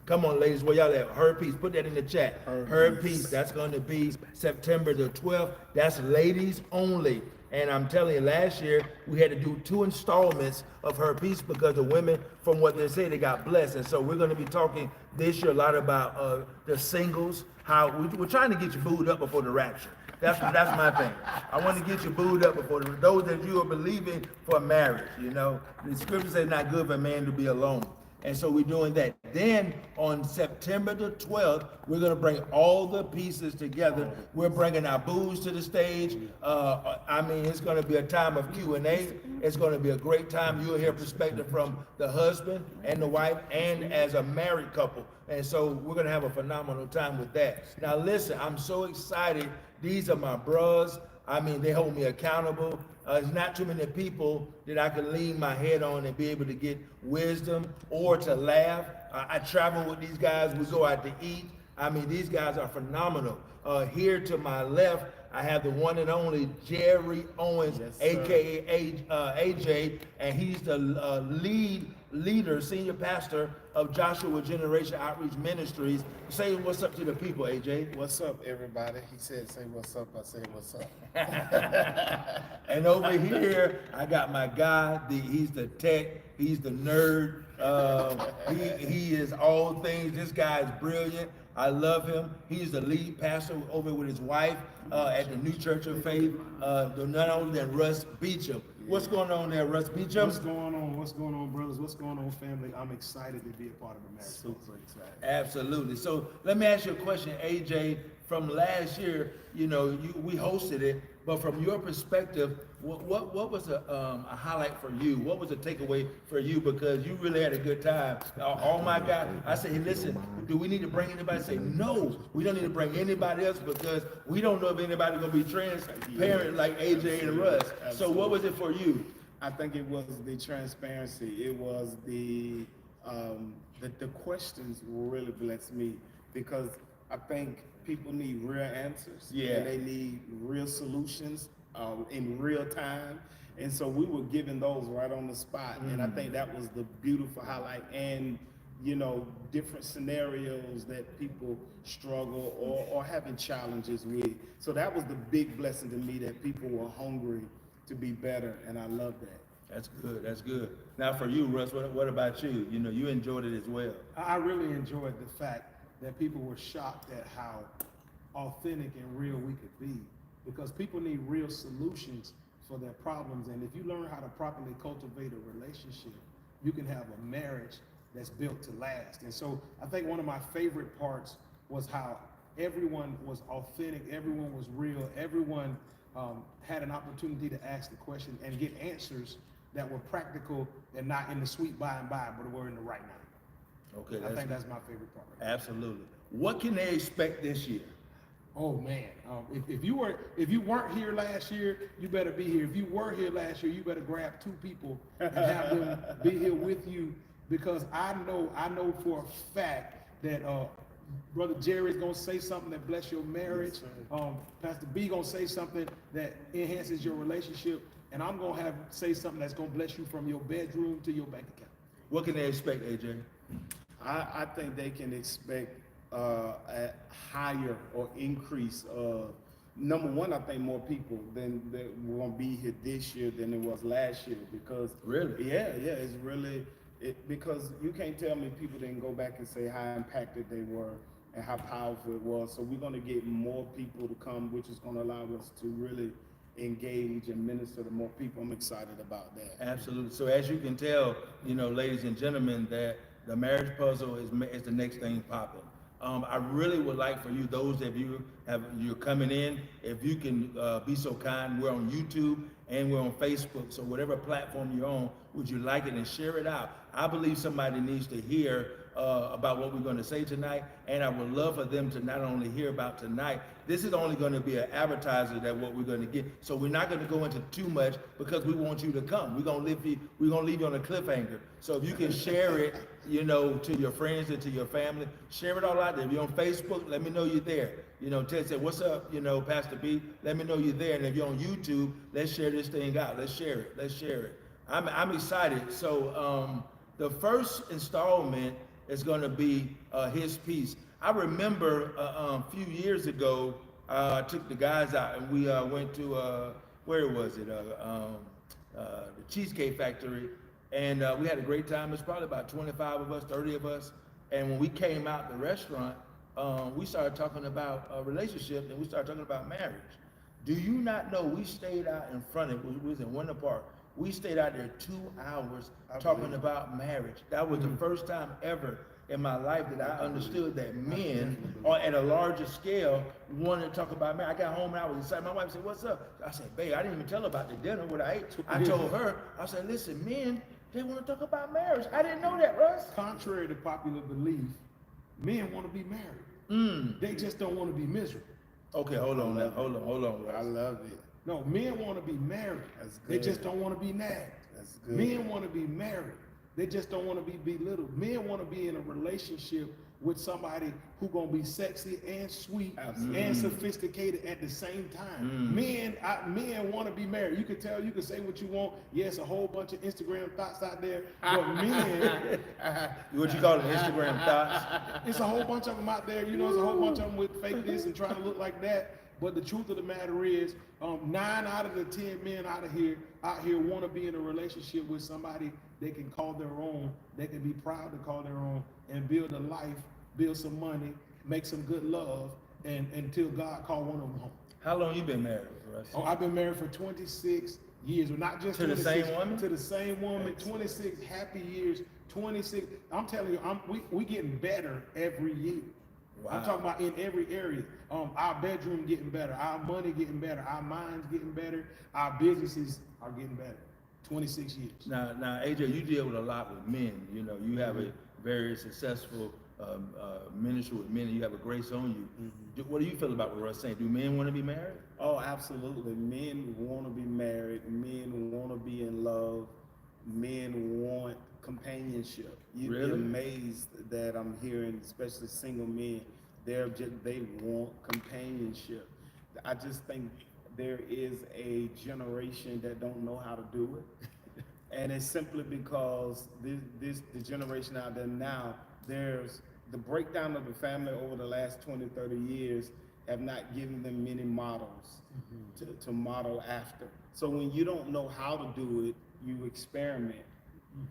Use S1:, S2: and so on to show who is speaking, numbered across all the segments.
S1: Come on, ladies, where y'all at? Her Peace, put that in the chat. Her Peace, that's going to be September the 12th. That's ladies only. And I'm telling you, last year we had to do 2 installments of Her Peace because the women, from what they say, they got blessed. And so we're going to be talking this year a lot about the singles, how we're trying to get you booed up before the rapture. That's my thing. I want to get you booed up before those that you are believing for marriage. You know, the scripture says not good for a man to be alone. And so we're doing that. Then on September the 12th, we're going to bring all the pieces together. We're bringing our booze to the stage. I mean, it's going to be a time of Q&A. It's going to be a great time. You'll hear perspective from the husband and the wife and as a married couple. And so we're going to have a phenomenal time with that. Now, listen, I'm so excited. These are my bros. I mean, they hold me accountable. There's not too many people that I can lean my head on and be able to get wisdom or to laugh. I travel with these guys. We go out to eat. I mean, these guys are phenomenal. Here to my left, I have the one and only Jerry Owens, yes, a.k.a. AJ, and he's the leader, senior pastor of Joshua Generation Outreach Ministries. Say what's up to the people, AJ.
S2: What's up, everybody? He said, say what's up. I said, what's up.
S1: And over here, I got my guy. He's the tech. He's the nerd. He is all things. This guy is brilliant. I love him. He's the lead pastor over with his wife at the New Church of Faith, none other than Russ Beecham. What's going on there, Russ Beecham?
S3: What's going on? What's going on, brothers? What's going on, family? I'm excited to be a part of the marriage.
S2: Super excited.
S1: Absolutely. So let me ask you a question, AJ. From last year, you know, we hosted it, but from your perspective, what was a highlight for you? What was a takeaway for you? Because you really had a good time. All my guys, I said, hey, listen, do we need to bring anybody? Say, no, we don't need to bring anybody else because we don't know if anybody's going to be transparent like AJ and Russ.
S2: Absolutely.
S1: So what was it for you?
S2: I think it was the transparency. It was the questions really blessed me because I think people need real answers.
S1: Yeah.
S2: And they need real solutions in real time. And so we were given those right on the spot. And I think that was the beautiful highlight. And, you know, different scenarios that people struggle or having challenges with. So that was the big blessing to me, that people were hungry to be better. And I love that.
S1: That's good. That's good. Now for you, Russ, what about you? You know, you enjoyed it as well.
S3: I really enjoyed the fact that people were shocked at how authentic and real we could be, because people need real solutions for their problems. And if you learn how to properly cultivate a relationship, you can have a marriage that's built to last. And so I think one of my favorite parts was how everyone was authentic, everyone was real, everyone had an opportunity to ask the question and get answers that were practical and not in the sweet by and by, but were in the right now.
S1: Okay,
S3: I think that's my favorite part.
S1: Absolutely. What can they expect this year?
S3: Oh man, if you weren't here last year, you better be here. If you were here last year, you better grab 2 people and have them be here with you, because I know for a fact that Brother Jerry is gonna say something that bless your marriage. Pastor B gonna say something that enhances your relationship, and I'm gonna say something that's gonna bless you from your bedroom to your bank account.
S1: What can they expect, AJ?
S2: I think they can expect a higher or increase of, number one, I think more people than won't be here this year than it was last year, because
S1: Really?
S2: yeah, it's really because you can't tell me people didn't go back and say how impacted they were and how powerful it was. So we're going to get more people to come, which is going to allow us to really engage and minister to more people. I'm excited about that.
S1: Absolutely. So as you can tell, you know, ladies and gentlemen, that the marriage puzzle is the next thing popping. I really would like for you, those of you you're coming in, if you can be so kind, we're on YouTube and we're on Facebook. So whatever platform you're on, would you like it and share it out? I believe somebody needs to hear about what we're going to say tonight, and I would love for them to not only hear about tonight. This is only going to be an advertiser that what we're going to get. So we're not going to go into too much because we want you to come. We're going to leave you on a cliffhanger. So if you can share it, you know, to your friends and to your family, share it all out there. If you're on Facebook, let me know you're there. You know, Ted said, what's up, you know, Pastor B? Let me know you're there. And if you're on YouTube, let's share this thing out. Let's share it. Let's share it. I'm excited. So the first installment is going to be his piece. I remember a few years ago, I took the guys out and we went to, where was it? The Cheesecake Factory. And we had a great time. It's probably about 25 of us, 30 of us. And when we came out the restaurant, we started talking about a relationship and we started talking about marriage. Do you not know we stayed out in front of it? We was in Winter Park. We stayed out there 2 hours talking about marriage. That was the first time ever in my life that I understood that men, or at a larger scale, wanted to talk about marriage. I got home and I was excited. My wife said, "What's up?" I said, "Babe, I didn't even tell her about the dinner, what I ate." I told her, I said, "Listen, men, they want to talk about marriage." I didn't know that, Russ.
S3: Contrary to popular belief, men want to be married. They just don't want to be miserable.
S1: Okay, hold on, Russ.
S2: I love it.
S3: No, men want to be married.
S2: That's
S3: They
S2: good.
S3: just don't want to be nagged.
S2: That's good.
S3: Men want to be married. They just don't want to be belittled. Men want to be in a relationship with somebody who gonna be sexy and sweet and sophisticated at the same time. Men want to be married. You can tell, you can say what you want. Yes, a whole bunch of Instagram thoughts out there, but men,
S1: What you call them, Instagram thoughts?
S3: it's a whole bunch of them out there. You know, it's a whole bunch of them with fake this and trying to look like that. But the truth of the matter is, 9 out of the 10 men out here want to be in a relationship with somebody they can call their own, they can be proud to call their own, and build a life, build some money, make some good love, and until God call one of them home.
S1: How long you been married, Russ?
S3: Oh, I've been married for 26 years, but not just
S1: To the
S3: 26,
S1: same woman?
S3: To the same woman, 26 happy years, 26. I'm telling you, we getting better every year.
S1: Wow.
S3: I'm talking about in every area. Our bedroom getting better, our money getting better, our minds getting better, our businesses are getting better. 26 years.
S1: Now, AJ, you deal with a lot with men. You know, you have a very successful ministry with men, and you have a grace on you. What do you feel about what Russ saying? Do men want to be married?
S2: Oh, absolutely. Men want to be married. Men want to be in love. Men want companionship. You'd
S1: Really?
S2: be amazed that I'm hearing, especially single men, they want companionship. I just think there is a generation that don't know how to do it. And it's simply because the generation out there now, there's the breakdown of the family over the last 20, 30 years have not given them many models to model after. So when you don't know how to do it, you experiment.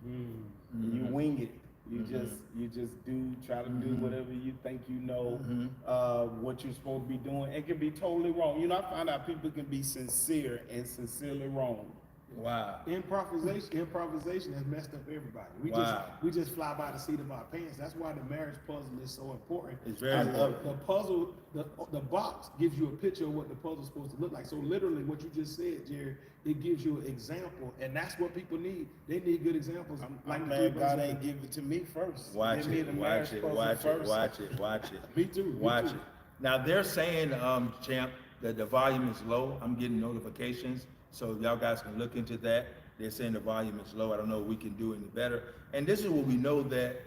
S2: You wing it. You just try to do whatever you think you know what you're supposed to be doing. It can be totally wrong. You know, I find out people can be sincere and sincerely wrong.
S1: Wow.
S3: Improvisation has messed up everybody. We just fly by the seat of our pants. That's why the marriage puzzle is so important.
S1: It's very important.
S3: The puzzle, the box gives you a picture of what the puzzle is supposed to look like. So literally what you just said, Jerry, it gives you an example, and that's what people need. They need good examples.
S2: I'm glad God ain't give it to me first.
S1: Watch
S2: Give me
S1: it,
S2: the
S1: watch
S2: marriage
S1: it,
S2: puzzle
S1: watch it,
S2: first.
S1: watch it, watch it.
S3: Me too.
S1: Watch it. Now they're saying, champ, that the volume is low. I'm getting notifications, so y'all guys can look into that. They're saying the volume is low. I don't know if we can do any better. And this is what we know, that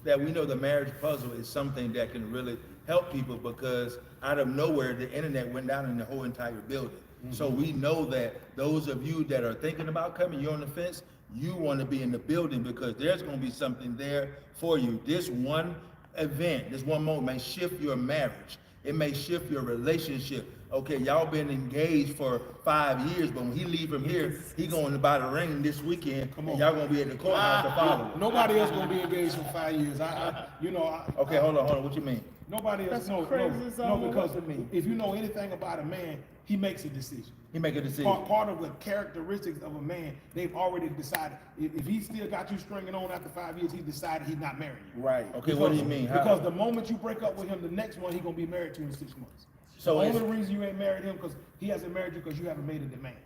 S1: that we know the marriage puzzle is something that can really help people, because out of nowhere the internet went down in the whole entire building. So we know that those of you that are thinking about coming, you're on the fence, you want to be in the building, because there's going to be something there for you. This one event, this one moment may shift your marriage. It may shift your relationship. Okay, y'all been engaged for 5 years, but when he leave from here, he going to buy the ring this weekend.
S3: Come on.
S1: And y'all gonna be at the courthouse to follow him.
S3: Nobody else gonna be engaged for 5 years.
S1: Okay, hold on. What you mean?
S3: Nobody else.
S2: That's
S3: No,
S2: crazy.
S3: because
S2: What it mean?
S3: if you know anything about a man, he makes a decision.
S1: He make a decision.
S3: Part of the characteristics of a man, they've already decided. If he still got you stringing on after 5 years, he decided he's not marrying you.
S2: Right.
S1: Okay, what do you mean? How?
S3: Because the moment you break up with him, the next one he gonna be married to in 6 months.
S1: So
S3: the
S1: it's-
S3: only reason you ain't married him because he hasn't married you because you haven't made a demand.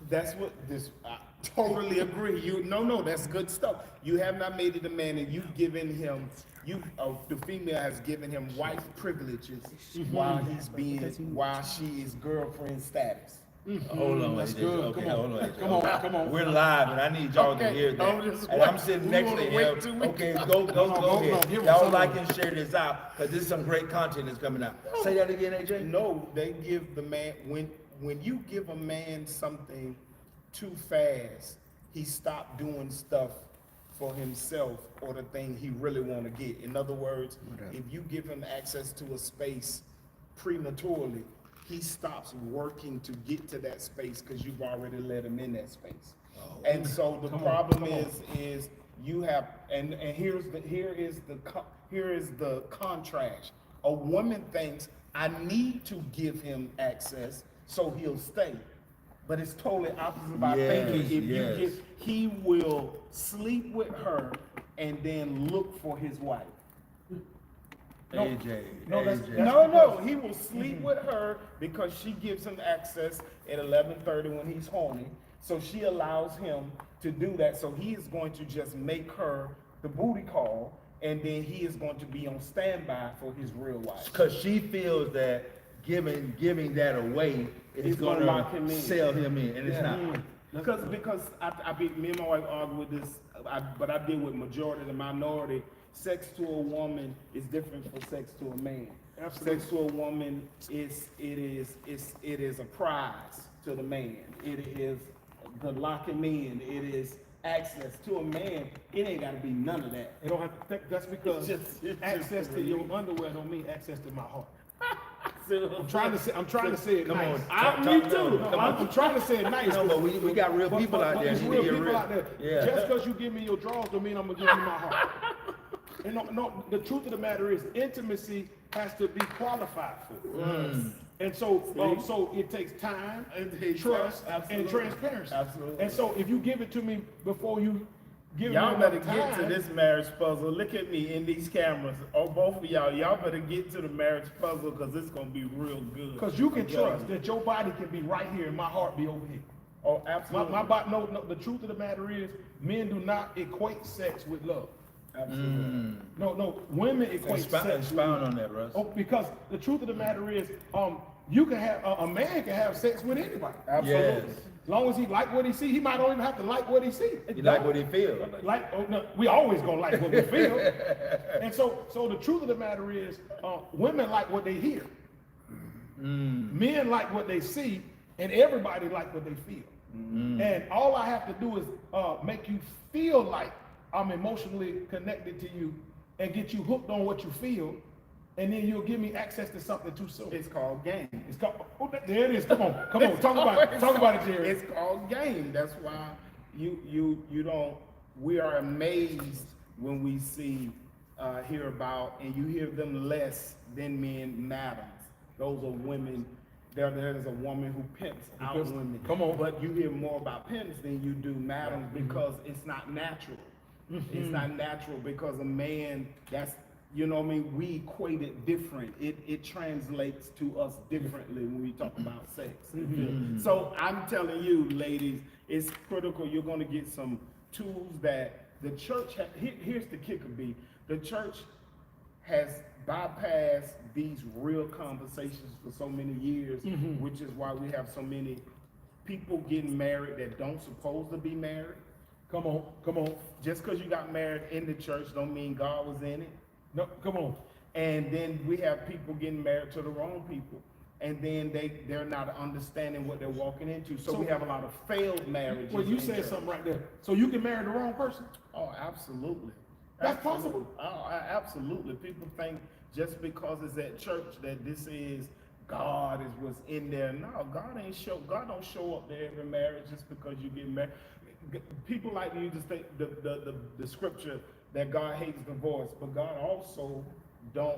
S2: That's what this. I totally agree. That's good stuff. You have not made it a man, and you've given him. The female has given him wife privileges while she is girlfriend status.
S1: Hold on,
S3: That's
S1: AJ.
S3: good.
S1: Okay,
S3: Come on.
S1: hold on. AJ.
S3: Come on.
S1: We're live, and I need y'all to
S2: Okay,
S1: hear that.
S2: just
S1: And
S2: wait.
S1: I'm sitting
S2: We
S1: next to
S2: wanna
S1: him.
S2: wait till we-
S1: Okay, go
S3: No,
S1: ahead.
S3: give him
S1: Y'all
S3: some
S1: like
S3: of
S1: and share this out, because this is some great content that's coming out. Say that again, AJ.
S2: No, they give the man when you give a man something too fast, he stopped doing stuff for himself or the thing he really want to get. In other words, if you give him access to a space prematurely, he stops working to get to that space because you've already let him in that space. And so the problem is you have, and here is the contrast. A woman thinks, I need to give him access so he'll stay. But it's totally opposite by thinking. If you give, he will sleep with her and then look for his wife. No, he will sleep with her because she gives him access at 11:30 when he's horny. So she allows him to do that. So he is going to just make her the booty call, and then he is going to be on standby for his real wife.
S1: Because she feels that giving that away is going to
S2: lock him in.
S1: sell him in, and it's not.
S2: Because me and my wife argue with this, but I deal with majority and the minority. Sex to a woman is different from sex to a man.
S3: Absolutely.
S2: Sex to a woman it is a prize to the man. It is the locking in. It is access to a man. It ain't got to be none of that.
S3: It don't have to, that's because
S2: It's
S3: access
S2: just
S3: to your underwear don't mean access to my heart.
S2: So,
S3: I'm trying to say it nice.
S2: me too.
S3: I'm trying to say it nice.
S1: No, but we got real people out there.
S3: There's real people out there.
S1: Yeah.
S3: Just because you give me your drawers don't mean I'm gonna give you my heart. And no, the truth of the matter is intimacy has to be qualified for. And so, so it takes time, trust, and transparency.
S2: Absolutely.
S3: And so if you give it to me before you give
S2: Y'all
S3: me
S2: better
S3: enough
S2: get to
S3: time,
S2: this marriage puzzle. Look at me in these cameras. Oh, both of y'all better get to the marriage puzzle because it's gonna be real good.
S3: because you can trust that your body can be right here and my heart be over here.
S2: Oh, absolutely.
S3: My body, no, the truth of the matter is men do not equate sex with love.
S2: Absolutely.
S3: No, women equate sex with
S1: Expound on that, Russ.
S3: Oh, because the truth of the matter is, you can have a man can have sex with anybody.
S2: Absolutely.
S1: Yes.
S3: As long as he like what he see, he might don't even have to like what he see.
S1: You like what he feels.
S3: We always gonna like what we feel. And so the truth of the matter is, women like what they hear. Men like what they see, and everybody like what they feel. And all I have to do is make you feel like I'm emotionally connected to you and get you hooked on what you feel, and then you'll give me access to something too soon.
S2: It's called game.
S3: It's called, there it is. Come on. Talk about it, Jerry.
S2: It's called game. That's why you don't. We are amazed when we hear about, and you hear them less than men, madams. Those are women. There's a woman who pimps out women.
S3: Come on.
S2: But you hear more about pimps than you do madams because it's not natural. It's not natural because a man, that's, you know what I mean, we equate it different. It translates to us differently when we talk about sex. So I'm telling you, ladies, it's critical. You're going to get some tools that the church, here's the kicker, B. The church has bypassed these real conversations for so many years, which is why we have so many people getting married that don't supposed to be married.
S3: Come on.
S2: Just because you got married in the church don't mean God was in it.
S3: No, come on.
S2: And then we have people getting married to the wrong people. And then they're not understanding what they're walking into. So we have a lot of failed marriages.
S3: Well, you said something right there. So you can marry the wrong person?
S2: Oh, absolutely.
S3: That's possible.
S2: Oh, absolutely. People think just because it's at church that this is God is what's in there. No, God don't show up to every marriage just because you get married. People like to use the scripture that God hates divorce, but God also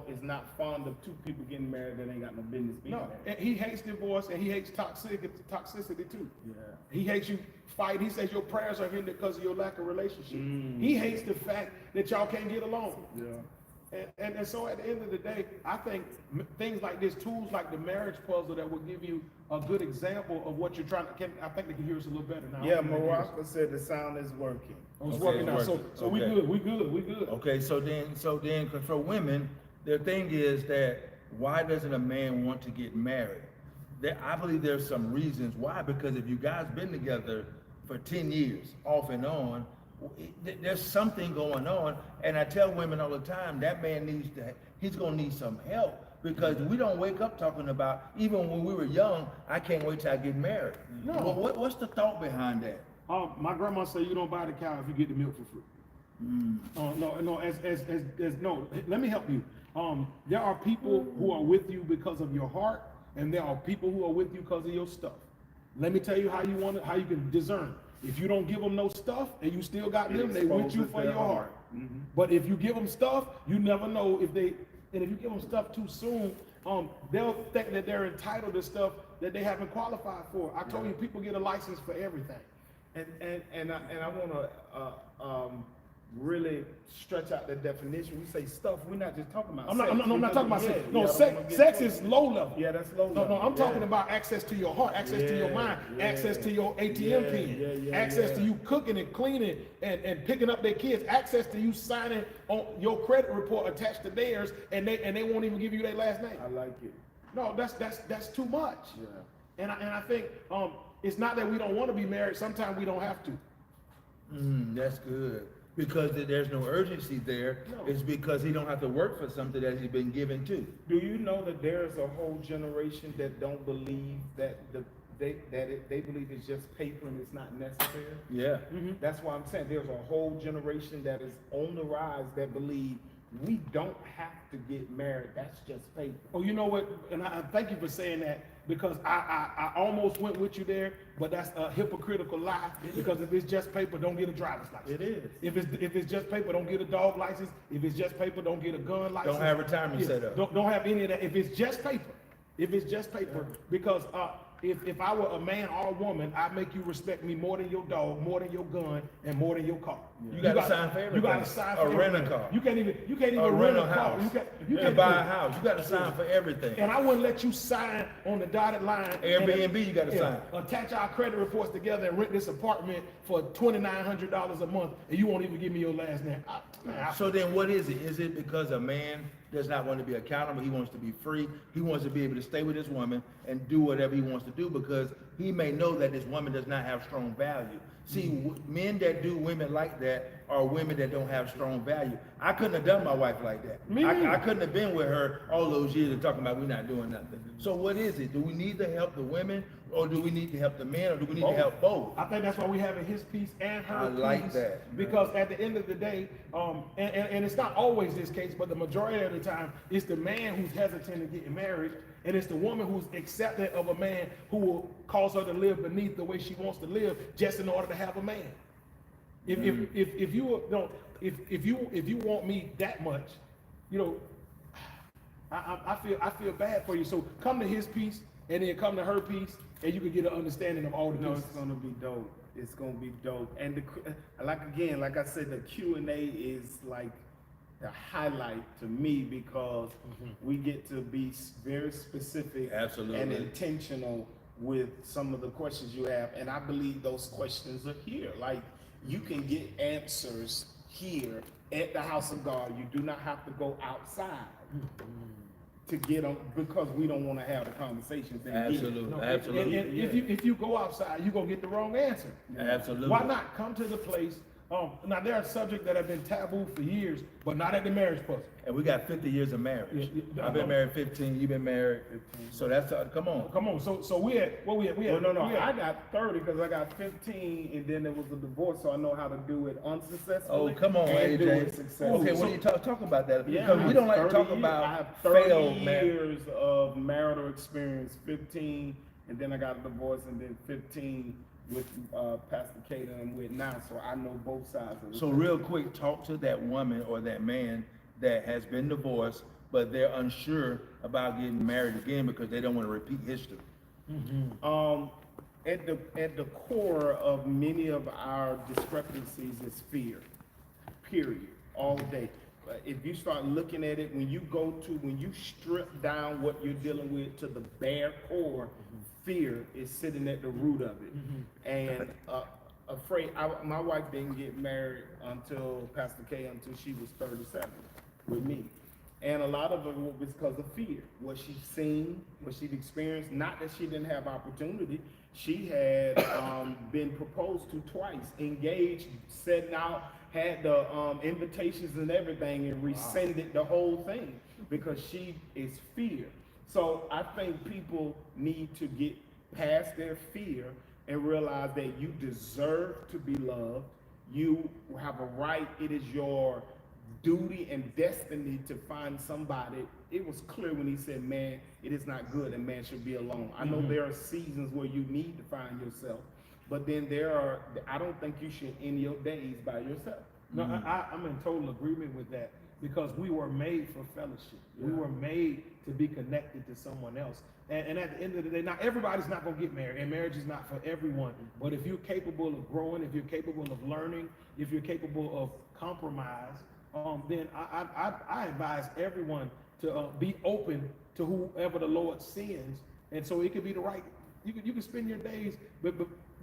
S2: is not fond of two people getting married that ain't got no business being
S3: No,
S2: married.
S3: and he hates divorce and he hates toxicity too.
S2: Yeah.
S3: He hates you fight. He says your prayers are hindered because of your lack of relationship. He hates the fact that y'all can't get along.
S2: Yeah.
S3: And so at the end of the day, I think things like this, tools like the marriage puzzle that will give you a good example of what you're trying to, I think they can hear us a little better now.
S2: Yeah, Morocco said the sound is working.
S3: It's
S1: Okay,
S3: working
S1: it's
S3: now.
S1: working.
S3: So we good.
S1: Okay, so then, for women, the thing is that why doesn't a man want to get married? I believe there's some reasons why. Because if you guys been together for 10 years, off and on, there's something going on. And I tell women all the time, that man he's gonna need some help. Because we don't wake up talking about, even when we were young, I can't wait till I get married.
S3: No.
S1: Well, what's the thought behind that?
S3: My grandma said you don't buy the cow if you get the milk for free. No, let me help you. There are people who are with you because of your heart, and there are people who are with you because of your stuff. Let me tell you how you can discern. If you don't give them no stuff and you still got them, they with you for your heart. But if you give them stuff, you never know if you give them stuff too soon, they'll think that they're entitled to stuff that they haven't qualified for. I told you, people get a license for everything.
S2: And I want to really stretch out the definition. We say stuff. We're not just talking about.
S3: I'm
S2: sex.
S3: not talking about sex. No,
S2: I don't
S3: sex.
S2: wanna get
S3: Sex
S2: too-
S3: is low level.
S2: Yeah, that's low
S3: No,
S2: level.
S3: I'm talking
S2: Yeah.
S3: about access to your heart, access to your mind, access to your ATM pin, access to you cooking and cleaning and picking up their kids, access to you signing on your credit report attached to theirs, and they won't even give you their last name.
S2: I like it.
S3: No, that's too much.
S2: Yeah.
S3: And I think it's not that we don't want to be married. Sometimes we don't have to.
S1: That's good. Because there's no urgency there.
S3: No.
S1: It's because he don't have to work for something that he's been given to.
S2: Do you know that there's a whole generation that don't believe that they believe it's just paper and it's not necessary?
S1: Yeah.
S2: That's why I'm saying there's a whole generation that is on the rise that believe we don't have to get married. That's just paper.
S3: Oh, you know what? And I thank you for saying that, because I almost went with you there, but that's a hypocritical lie. Because if it's just paper, don't get a driver's license.
S2: It is.
S3: If it's just paper, don't get a dog license. If it's just paper, don't get a gun license.
S1: Don't have retirement set up.
S3: Don't have any of that. If it's just paper, because if I were a man or a woman, I'd make you respect me more than your dog, more than your gun, and more than your car.
S1: You gotta sign for everything.
S3: You gotta sign for
S1: A rent a
S3: everything.
S1: car.
S3: You can't even
S1: A
S3: rent a
S1: rental
S3: car.
S1: house.
S3: You
S1: To
S3: can't
S1: buy a house, you gotta sign for everything.
S3: And I wouldn't let you sign on the dotted line.
S1: Airbnb, you gotta sign.
S3: Attach our credit reports together and rent this apartment for $2,900 a month, and you won't even give me your last name.
S1: So then what is it? Is it because a man does not want to be accountable? He wants to be free. He wants to be able to stay with his woman and do whatever he wants to do because he may know that this woman does not have strong value. See, men that do women like that are women that don't have strong value. I couldn't have done my wife like that. I couldn't have been with her all those years and talking about we're not doing nothing. So what is it? Do we need to help the women, or do we need to help the men, or do we need to help both?
S3: I think that's why we having his piece and her
S1: I
S3: piece.
S1: like that.
S3: Because at the end of the day, and it's not always this case, but the majority of the time, it's the man who's hesitant to getting married, and it's the woman who's accepting of a man who will cause her to live beneath the way she wants to live just in order to have a man. If you want me that much, you know, I feel bad for you. So come to his piece and then come to her piece, and you can get an understanding of all the
S2: No,
S3: pieces.
S2: it's gonna be dope. It's gonna be dope. And like I said, the Q&A is like the highlight to me because we get to be very specific
S1: Absolutely.
S2: and intentional with some of the questions you have. And I believe those questions are here. Like you can get answers here at the house of God. You do not have to go outside to get them because we don't want to have the conversations. in here.
S1: Absolutely,
S3: No,
S1: absolutely.
S3: And if you go outside, you're gonna get the wrong answer.
S1: Absolutely.
S3: Why not come to the place? Now there are subjects that have been taboo for years, but not at the marriage puzzle.
S1: And we got 50 years of marriage.
S3: Yeah.
S1: I've been married 15, you've been married 15. So that's, come on.
S3: Come on, so we at what we at?
S2: Well, no, I got 30 because I got 15 and then there was a divorce, so I know how to do it unsuccessfully.
S1: Oh, come on,
S2: and do it
S1: AJ.
S2: successfully.
S1: Okay, what do you talk about that?
S2: Yeah,
S1: Because we don't like to
S2: 30
S1: talk
S2: years.
S1: about
S2: I have 30
S1: failed marriage.
S2: years of marital experience, 15, and then I got a divorce, and then 15 with Pastor Kate I'm with now, so I know both sides of it.
S1: So real quick, talk to that woman or that man that has been divorced, but they're unsure about getting married again because they don't want to repeat history.
S2: At the core of many of our discrepancies is fear, period, all day. If you start looking at it, when you strip down what you're dealing with to the bare core, fear is sitting at the root of it. And my wife didn't get married until Pastor K, until she was 37 with me. And a lot of it was because of fear, what she'd seen, what she'd experienced. Not that she didn't have opportunity. She had been proposed to twice, engaged, setting out, had the invitations and everything, and rescinded the whole thing because she is fear. So I think people need to get past their fear and realize that you deserve to be loved, You have a right. It is your duty and destiny to find somebody. It was clear when he said, man, it is not good and man should be alone. I know there are seasons where you need to find yourself, but then I don't think you should end your days by yourself.
S3: No, I'm in total agreement with that, because we were made for fellowship. We were made to be connected to someone else. And at the end of the day, now everybody's not going to get married, and marriage is not for everyone. But if you're capable of growing, if you're capable of learning, if you're capable of compromise, then I advise everyone to be open to whoever the Lord sends. And so it could be the right, you can spend your days but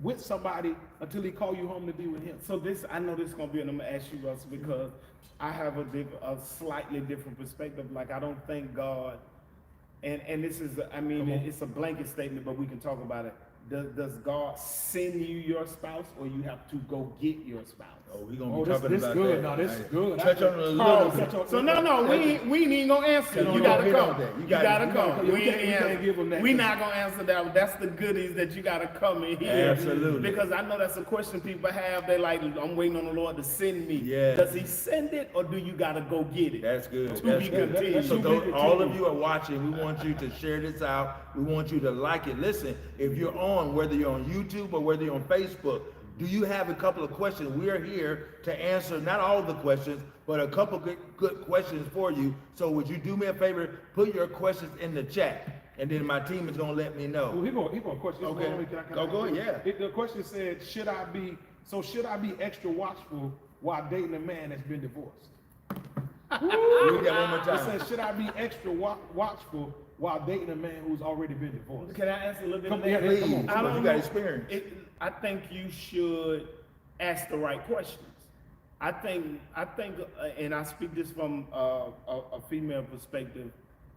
S3: with somebody until he call you home to be with him.
S2: So I know this is going to be, and I'm going to ask you, Russ, because I have a slightly different perspective. Like, I don't think God, and this is, I mean, it's a blanket statement, but we can talk about it. Does God send you your spouse, or you have to go get your spouse?
S1: Oh, we're gonna be talking about
S3: good.
S1: that.
S3: No, this is good.
S1: Touch on it a little bit.
S2: So no, we ain't even gonna answer. You gotta come. You gotta come.
S3: We can't give them that.
S2: We not gonna answer that. That's the goodies that you gotta come in here.
S1: Absolutely.
S2: Because I know that's a question people have. They like, I'm waiting on the Lord to send me.
S1: Yeah.
S2: Does he send it, or do you gotta go get it?
S1: That's good.
S2: To
S1: That's
S2: be
S1: good.
S2: continued.
S1: So all of you are watching, we want you to share this out. We want you to like it. Listen, if you're on, whether you're on YouTube or whether you're on Facebook, do you have a couple of questions? We are here to answer not all the questions, but a couple good questions for you. So would you do me a favor? Put your questions in the chat, and then my team is gonna let me know.
S3: Well, he gonna question.
S1: Okay. Go ahead, yeah.
S3: The question said, should I be extra watchful while dating a man that's been divorced?
S1: Read that one more
S3: It
S1: time.
S3: says, should I be extra watchful while dating a man who's already been divorced?
S2: Can I answer a little bit?
S3: Come
S2: of that?
S3: on,
S1: Please,
S3: come on.
S1: you got experience.
S2: I think you should ask the right questions. I think, and I speak this from a female perspective.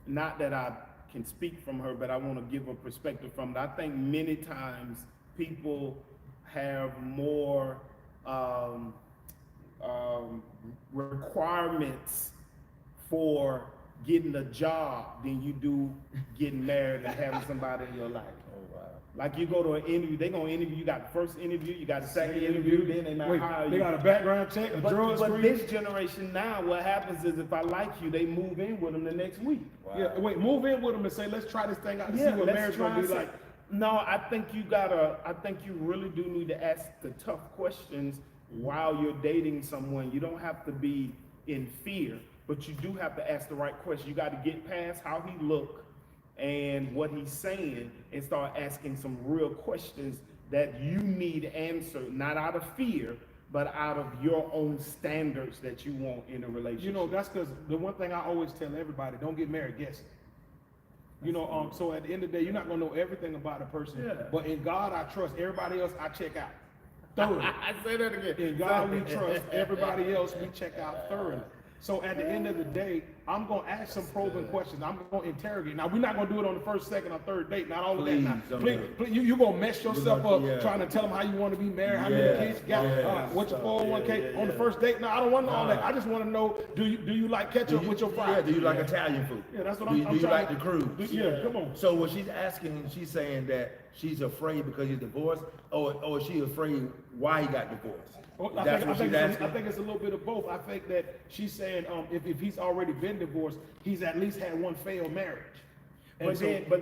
S2: Not that I can speak from her, but I want to give a perspective from it. I think many times people have more requirements for getting a job than you do getting married and having somebody in your life.
S1: Oh, wow.
S2: Like, you go to an interview, they gonna interview, you got the first interview, you got the second interview, then they not hire you.
S3: They got a background check, a drug
S2: But
S3: screen.
S2: this generation now, what happens is, if I like you, they move in with them the next week.
S1: Wow.
S3: Yeah, wait, move in with them and say, let's try this thing out and see what
S2: let's
S3: marriage
S2: try
S3: gonna be
S2: and
S3: like.
S2: see. No, I think you really do need to ask the tough questions while you're dating someone. You don't have to be in fear, but you do have to ask the right question. You got to get past how he look and what he's saying and start asking some real questions that you need answered, not out of fear, but out of your own standards that you want in a relationship.
S3: You know, that's because the one thing I always tell everybody, don't get married guessing. You know, so at the end of the day, you're not gonna know everything about a person, but in God I trust. Everybody else I check out thoroughly.
S2: I say that again.
S3: In God we trust. Everybody else we check out thoroughly. So at the end of the day, I'm gonna ask some probing questions. I'm gonna interrogate. Now we're not gonna do it on the first, second, or third date. Not all of that. Now, please, you're gonna mess yourself up trying to tell them how you want to be married, how many kids you got, what's your 401k on the first date. No, I don't want all that. I just want to know, do you like ketchup with your fries?
S1: Yeah, do you like Italian food?
S3: Yeah, that's what
S1: do
S3: I'm
S1: you
S3: trying
S1: like
S3: to
S1: the cruise?
S3: Yeah, come on.
S1: So what she's asking, she's saying that she's afraid because he's divorced, or is she afraid why he got divorced?
S3: I think it's a little bit of both. I think that she's saying if he's already been divorced, he's at least had one failed marriage.
S2: But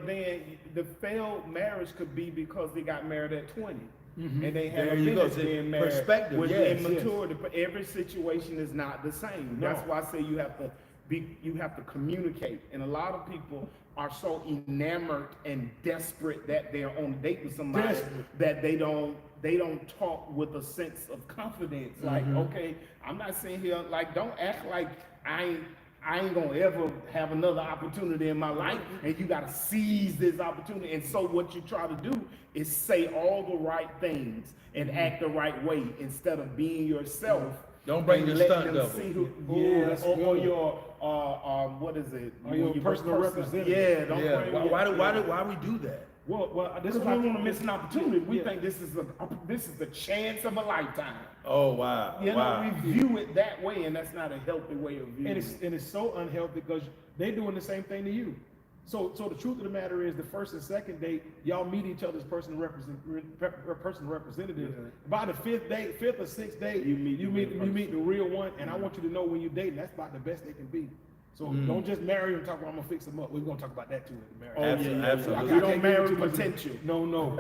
S2: then the failed marriage could be because they got married at 20. And they have
S1: There
S2: a
S1: you go.
S2: business being married
S1: Perspective,
S2: with
S1: yes,
S2: immaturity. But every situation is not the same.
S3: No.
S2: That's why I say you have to communicate. And a lot of people are so enamored and desperate that they're on a date with somebody that they don't talk with a sense of confidence. Like, okay, I'm not sitting here, like, don't act like I ain't gonna ever have another opportunity in my life, and you gotta seize this opportunity. And so what you try to do is say all the right things and act the right way instead of being yourself.
S1: Don't bring
S2: and
S1: your
S2: letting
S1: stunt
S2: them
S1: double.
S2: see who,
S3: that's
S2: or
S3: good.
S2: your what is it?
S3: Or your personal representative.
S2: Yeah, don't
S1: Yeah.
S2: bring
S1: Why we do that?
S3: Well, this
S2: because
S3: is
S2: we
S3: what
S2: don't want to miss an opportunity. We
S3: Yeah.
S2: think this is the chance of a lifetime.
S1: Oh wow!
S2: You
S1: wow.
S2: know, we view it that way, and that's not a healthy way of viewing
S3: and
S2: it.
S3: it's so unhealthy because they're doing the same thing to you. So the truth of the matter is, the first and second date, y'all meet each other's personal representative. By the fifth or sixth date, you meet the real one. And I want you to know, when you're dating, that's about the best they can be. So don't just marry them and talk about, I'm gonna fix them up. We're gonna talk about that too in the marriage.
S1: Absolutely.
S2: You don't marry potential.
S3: No,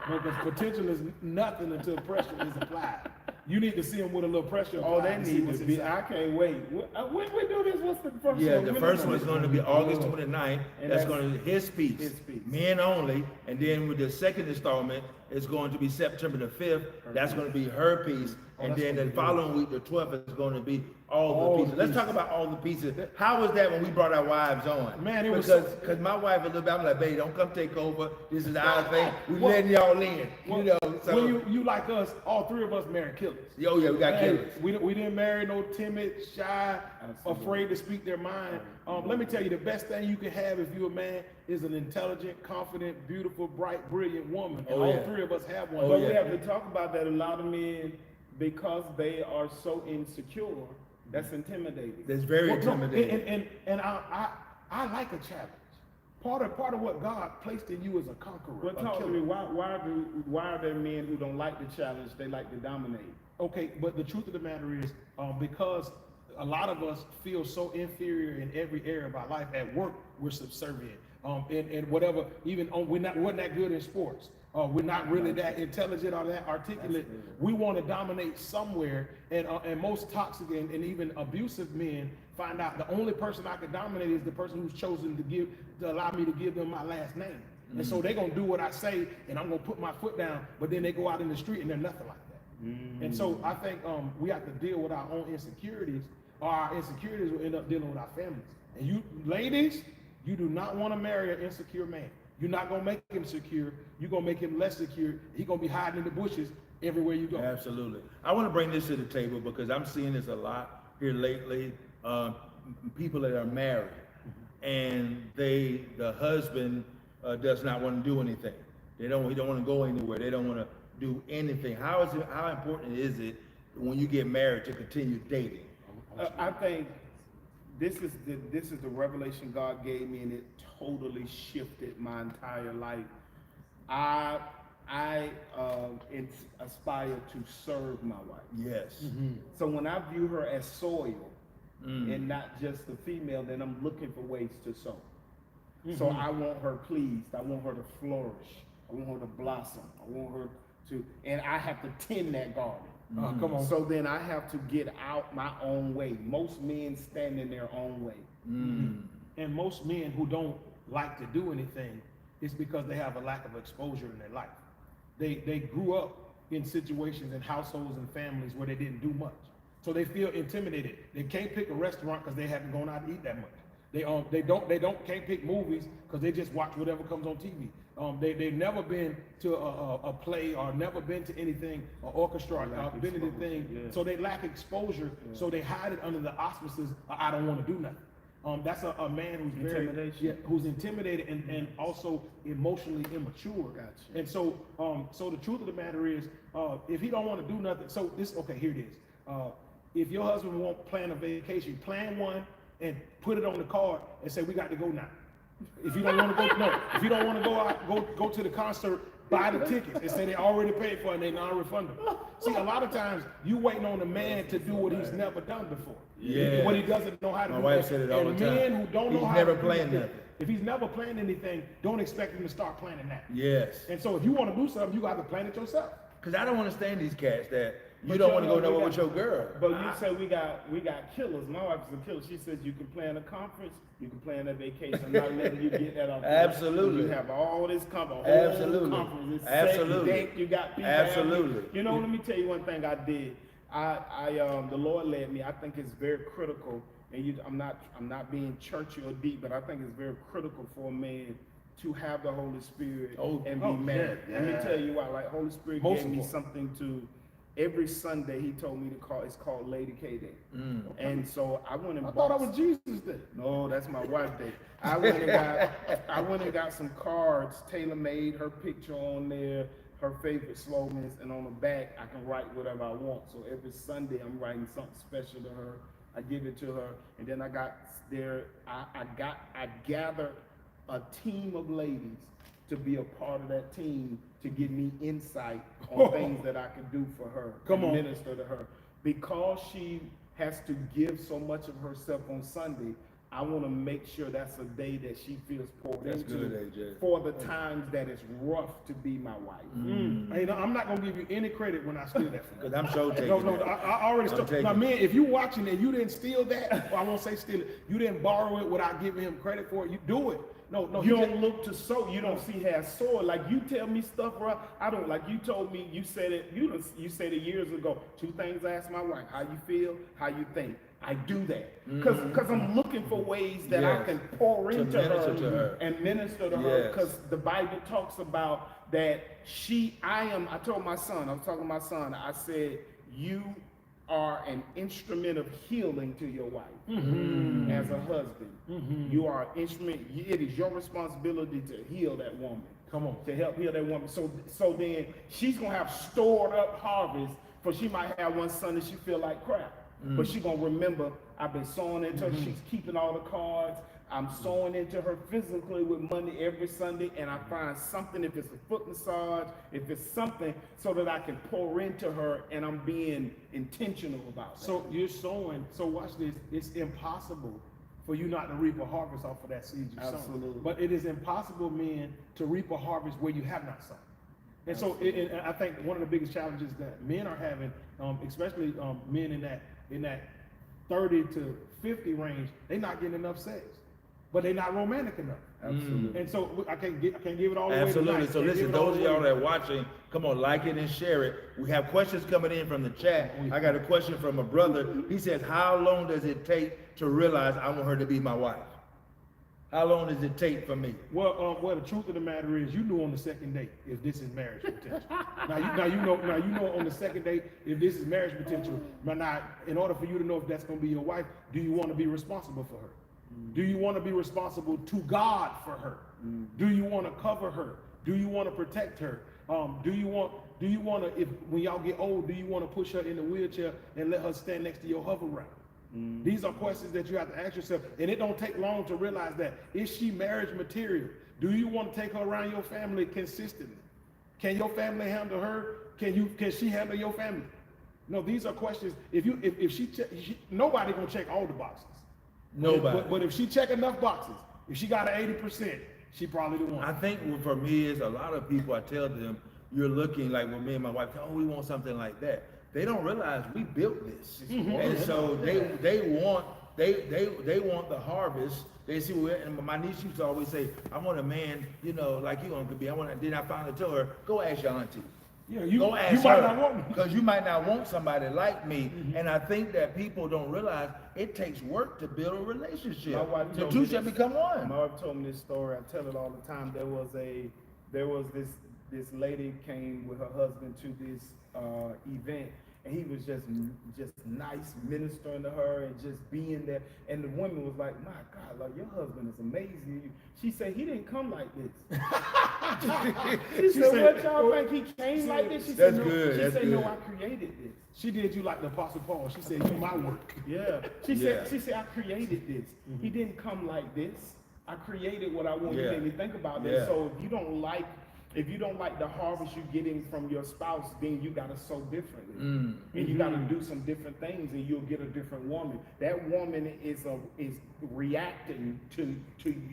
S3: because potential is nothing until pressure is applied. You need to see them with a little pressure.
S2: Oh,
S3: applied
S2: they
S3: see
S2: need
S3: what's
S2: to be.
S3: inside.
S2: I can't wait. When we do this, what's the first
S1: Yeah,
S2: one?
S1: the
S2: When
S1: first
S2: is
S1: one is
S2: it?
S1: going to be August 29th.
S2: And
S1: That's
S2: that's
S1: going to be his piece.
S2: His piece.
S1: Men only. And then with the second installment, it's going to be September the 5th. That's going to be her piece. And then the following week, the 12th, is going to be all the pieces. Let's talk about all the pieces. How was that when we brought our wives on?
S3: Man, it was
S1: because my wife a little bit, I'm like, baby, don't come take over. This is our thing. We letting y'all in.
S3: Well,
S1: you know. So,
S3: when you like us, all three of us married killers.
S1: oh yeah, we got
S3: Hey,
S1: killers.
S3: we didn't marry no timid, shy,
S2: Absolutely.
S3: afraid to speak their mind. Let me tell you, the best thing you can have if you're a man is an intelligent, confident, beautiful, bright, brilliant woman. And all three of us have one.
S2: But we have to talk about that. A lot of men, because they are so insecure, that's intimidating.
S1: That's very
S3: Well, no,
S1: intimidating.
S3: and I like a challenge. Part of what God placed in you is a conqueror.
S2: But
S3: a
S2: talk to
S3: killer.
S2: me, why are there men who don't like the challenge? They like to dominate.
S3: Okay, but the truth of the matter is, because a lot of us feel so inferior in every area of our life. At work, we're subservient. And whatever, even wasn't that good in sports. We're not really that intelligent or that articulate. We want to dominate somewhere, and most toxic and even abusive men find out the only person I can dominate is the person who's chosen to allow me to give them my last name. And so they're gonna do what I say, and I'm gonna put my foot down. But then they go out in the street and they're nothing like that. And so I think we have to deal with our own insecurities, or our insecurities will end up dealing with our families. And you ladies, you do not want to marry an insecure man. You're not gonna make him secure. You're gonna make him less secure. He's gonna be hiding in the bushes everywhere you go.
S1: Absolutely. I want to bring this to the table because I'm seeing this a lot here lately. People that are married and the husband does not want to do anything. He don't want to go anywhere. They don't want to do anything. How important is it when you get married to continue dating?
S2: I think this is the revelation God gave me, and it totally shifted my entire life. I aspire to serve my wife.
S1: Yes.
S2: So when I view her as soil and not just the female, then I'm looking for ways to sow. So I want her pleased. I want her to flourish. I want her to blossom. I want her to, and I have to tend that garden.
S3: Come on.
S2: So then I have to get out my own way. Most men stand in their own way.
S3: And most men who don't like to do anything, it's because they have a lack of exposure in their life. They grew up in situations and households and families where they didn't do much. So they feel intimidated. They can't pick a restaurant because they haven't gone out to eat that much. Can't pick movies because they just watch whatever comes on TV. They've never been to a play or never been to anything, or orchestra, or been to anything. So they lack exposure. So they hide it under the auspices of, I don't want to do nothing. That's a man who's who's intimidated and also emotionally immature.
S2: Gotcha.
S3: And so the truth of the matter is, if he don't want to do nothing, here it is. If your husband won't plan a vacation, plan one and put it on the card and say, we got to go now. If you don't want to go, if you don't want to go out, go to the concert, buy the tickets and say they already paid for it and they non-refundable. See, a lot of times you waiting on a man to do what he's never done before.
S1: Yeah.
S3: What he doesn't know how to do.
S1: My wife said it all the time.
S3: And men who don't know
S1: He's
S3: how
S1: never
S3: to
S1: planned
S3: do
S1: nothing.
S3: if he's never planned anything, don't expect him to start planning that.
S1: Yes.
S3: And so if you want to do something, you got to plan it yourself.
S1: Because I don't understand these cats that you
S2: But
S1: don't
S2: you
S1: want to go
S2: know, we
S1: nowhere
S2: got-
S1: with your girl.
S2: But you said we got killers. My wife is a killer. She says you can plan a conference, you can plan a vacation. I'm not letting you get that off.
S1: Absolutely.
S2: You have all this conference,
S1: Absolutely.
S2: conference. It's
S1: Absolutely.
S2: set, date, you got people.
S1: Absolutely.
S2: You know, let me tell you one thing I did. The Lord led me. I think it's very critical, and I'm not being churchy or deep, but I think it's very critical for a man to have the Holy Spirit and be married.
S3: yeah.
S2: Let me tell you why. Like Holy Spirit
S3: Most
S2: gave me
S3: important.
S2: something to. Every Sunday, he told me to call. It's called Lady K Day, and so I went and
S3: I
S2: bought.
S3: thought I was Jesus Day.
S2: No, that's my wife day. I went and got some cards, tailor made, her picture on there, her favorite slogans, and on the back I can write whatever I want. So every Sunday I'm writing something special to her. I give it to her, and then I got there. I gathered a team of ladies to be a part of that team to give me insight on things that I can do for her,
S3: Come on.
S2: minister to her. Because she has to give so much of herself on Sunday, I want to make sure that's a day that she feels poured
S1: That's
S2: into
S1: good, AJ.
S2: for the times that it's rough to be my wife.
S3: Hey, no, I'm not gonna give you any credit when I steal that from you.
S1: Because I'm so taking
S3: No,
S1: that.
S3: I already stole.
S1: taking
S3: Now,
S1: it.
S3: man, if you watching and you didn't steal that, or I won't say steal it, you didn't borrow it without giving him credit for it. You do it. No,
S2: You
S3: he
S2: don't look to sow. You don't see her sow. Like you tell me stuff, bro. I don't. Like you told me. You said it. You said it years ago. 2 things I asked my wife: how you feel, how you think. I do that because I'm looking for ways that I
S1: Yes.
S2: can pour
S1: To
S2: into
S1: minister to
S2: her
S1: her.
S2: and minister to her.
S1: Yes.
S2: Because the Bible talks about that. I told my son. I was talking to my son. I said, you are an instrument of healing to your wife as a husband. You are an instrument. It is your responsibility to heal that woman.
S3: Come on.
S2: To help heal that woman. So then she's gonna have stored up harvest. For she might have one Sunday she feel like crap, but she gonna remember I've been sowing into her. She's keeping all the cards. I'm sewing into her physically with money every Sunday, and I find something, if it's a foot massage, if it's something, so that I can pour into her, and I'm being intentional about it.
S3: So you're sowing. So watch this. It's impossible for you not to reap a harvest off of that seed you sown.
S2: Absolutely.
S3: But it is impossible, men, to reap a harvest where you have not sown. And so and I think one of the biggest challenges that men are having, especially men in that 30 to 50 range, they're not getting enough sex, but they're not romantic enough.
S2: Absolutely.
S3: And so I can't give it all away
S1: Absolutely.
S3: tonight.
S1: So
S3: Can't
S1: listen,
S3: give it all
S1: those of y'all
S3: away.
S1: that are watching, come on, like it and share it. We have questions coming in from the chat. I got a question from a brother. He says, how long does it take to realize I want her to be my wife? How long does it take for me?
S3: Well, the truth of the matter is, you knew on the second date if this is marriage potential. now you know on the second date if this is marriage potential. But now, in order for you to know if that's going to be your wife, do you want to be responsible for her? Do you want to be responsible to God for her? Do you want to cover her? Do you want to protect her? Do you want to, if when y'all get old, do you want to push her in the wheelchair and let her stand next to your hover round? These are questions that you have to ask yourself, and it don't take long to realize that. Is she marriage material? Do you want to take her around your family consistently? Can your family handle her? Can she handle your family? No, these are questions. Nobody gonna check all the boxes.
S1: Nobody.
S3: But if she check enough boxes, if she got an 80%, she probably the one.
S1: I think for me is a lot of people, I tell them, you're looking like when me and my wife, oh, we want something like that. They don't realize we built this. And so they want the harvest. They see, and my niece used to always say, I want a man, like you want to be. Then I finally tell her, go ask your auntie.
S3: Yeah,
S1: Go ask
S3: might
S1: her,
S3: not want me.
S1: because you might not want somebody like me. And I think that people don't realize it takes work to build a relationship.
S2: My wife
S1: The
S2: told
S1: two
S2: me
S1: shall
S2: this.
S1: become one.
S2: My wife told me this story. I tell it all the time. There was this lady came with her husband to this event, and he was just nice, ministering to her and just being there. And the woman was like, "My God, like your husband is amazing." She said, "He didn't come like this." She said, "What y'all think he came like this?" She said,
S1: That's
S2: "No."
S1: good,
S2: She
S1: that's
S2: said, "No,
S1: good.
S2: I created this."
S3: She did you like the Apostle Paul. She said, you my work.
S2: Yeah. She
S1: Yeah.
S2: said, I created this. He didn't come like this. I created what I wanted.
S1: Yeah.
S2: You made me think about that.
S1: Yeah.
S2: So if you don't like the harvest you're getting from your spouse, then you gotta sow differently. And you gotta do some different things, and you'll get a different woman. That woman is reacting to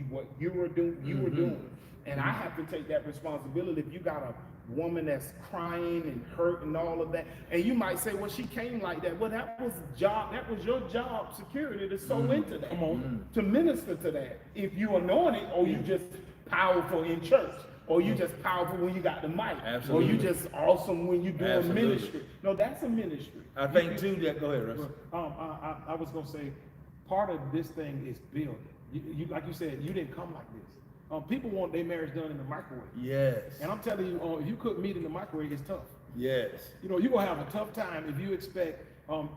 S2: what you were doing. And I have to take that responsibility. If you got a woman that's crying and hurt and all of that, and you might say, well, she came like that. Well, that was your job security to sow into that.
S3: Come on.
S2: To minister to that. If you anointed, or you just powerful in church, or you just powerful when you got the mic,
S1: Absolutely.
S2: or you just awesome when you're doing
S1: Absolutely.
S2: ministry. No, that's a ministry.
S1: I think too that, go ahead, Russ.
S3: I was gonna say, part of this thing is building. You like you said, you didn't come like this. People want their marriage done in the microwave.
S1: Yes.
S3: And I'm telling you, if you cook meat in the microwave, it's tough.
S1: Yes.
S3: You're gonna have a tough time if you expect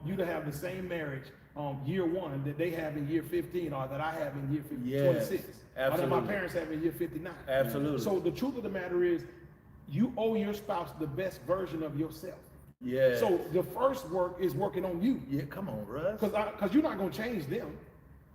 S3: you to have the same marriage year 1 that they have in year 15, or that I have in year 26, or that my
S1: Absolutely.
S3: parents have in year 59.
S1: Absolutely.
S3: So the truth of the matter is, you owe your spouse the best version of yourself.
S1: Yeah.
S3: So the first work is working on you,
S1: yeah, come on, Russ.
S3: because you're not gonna change them.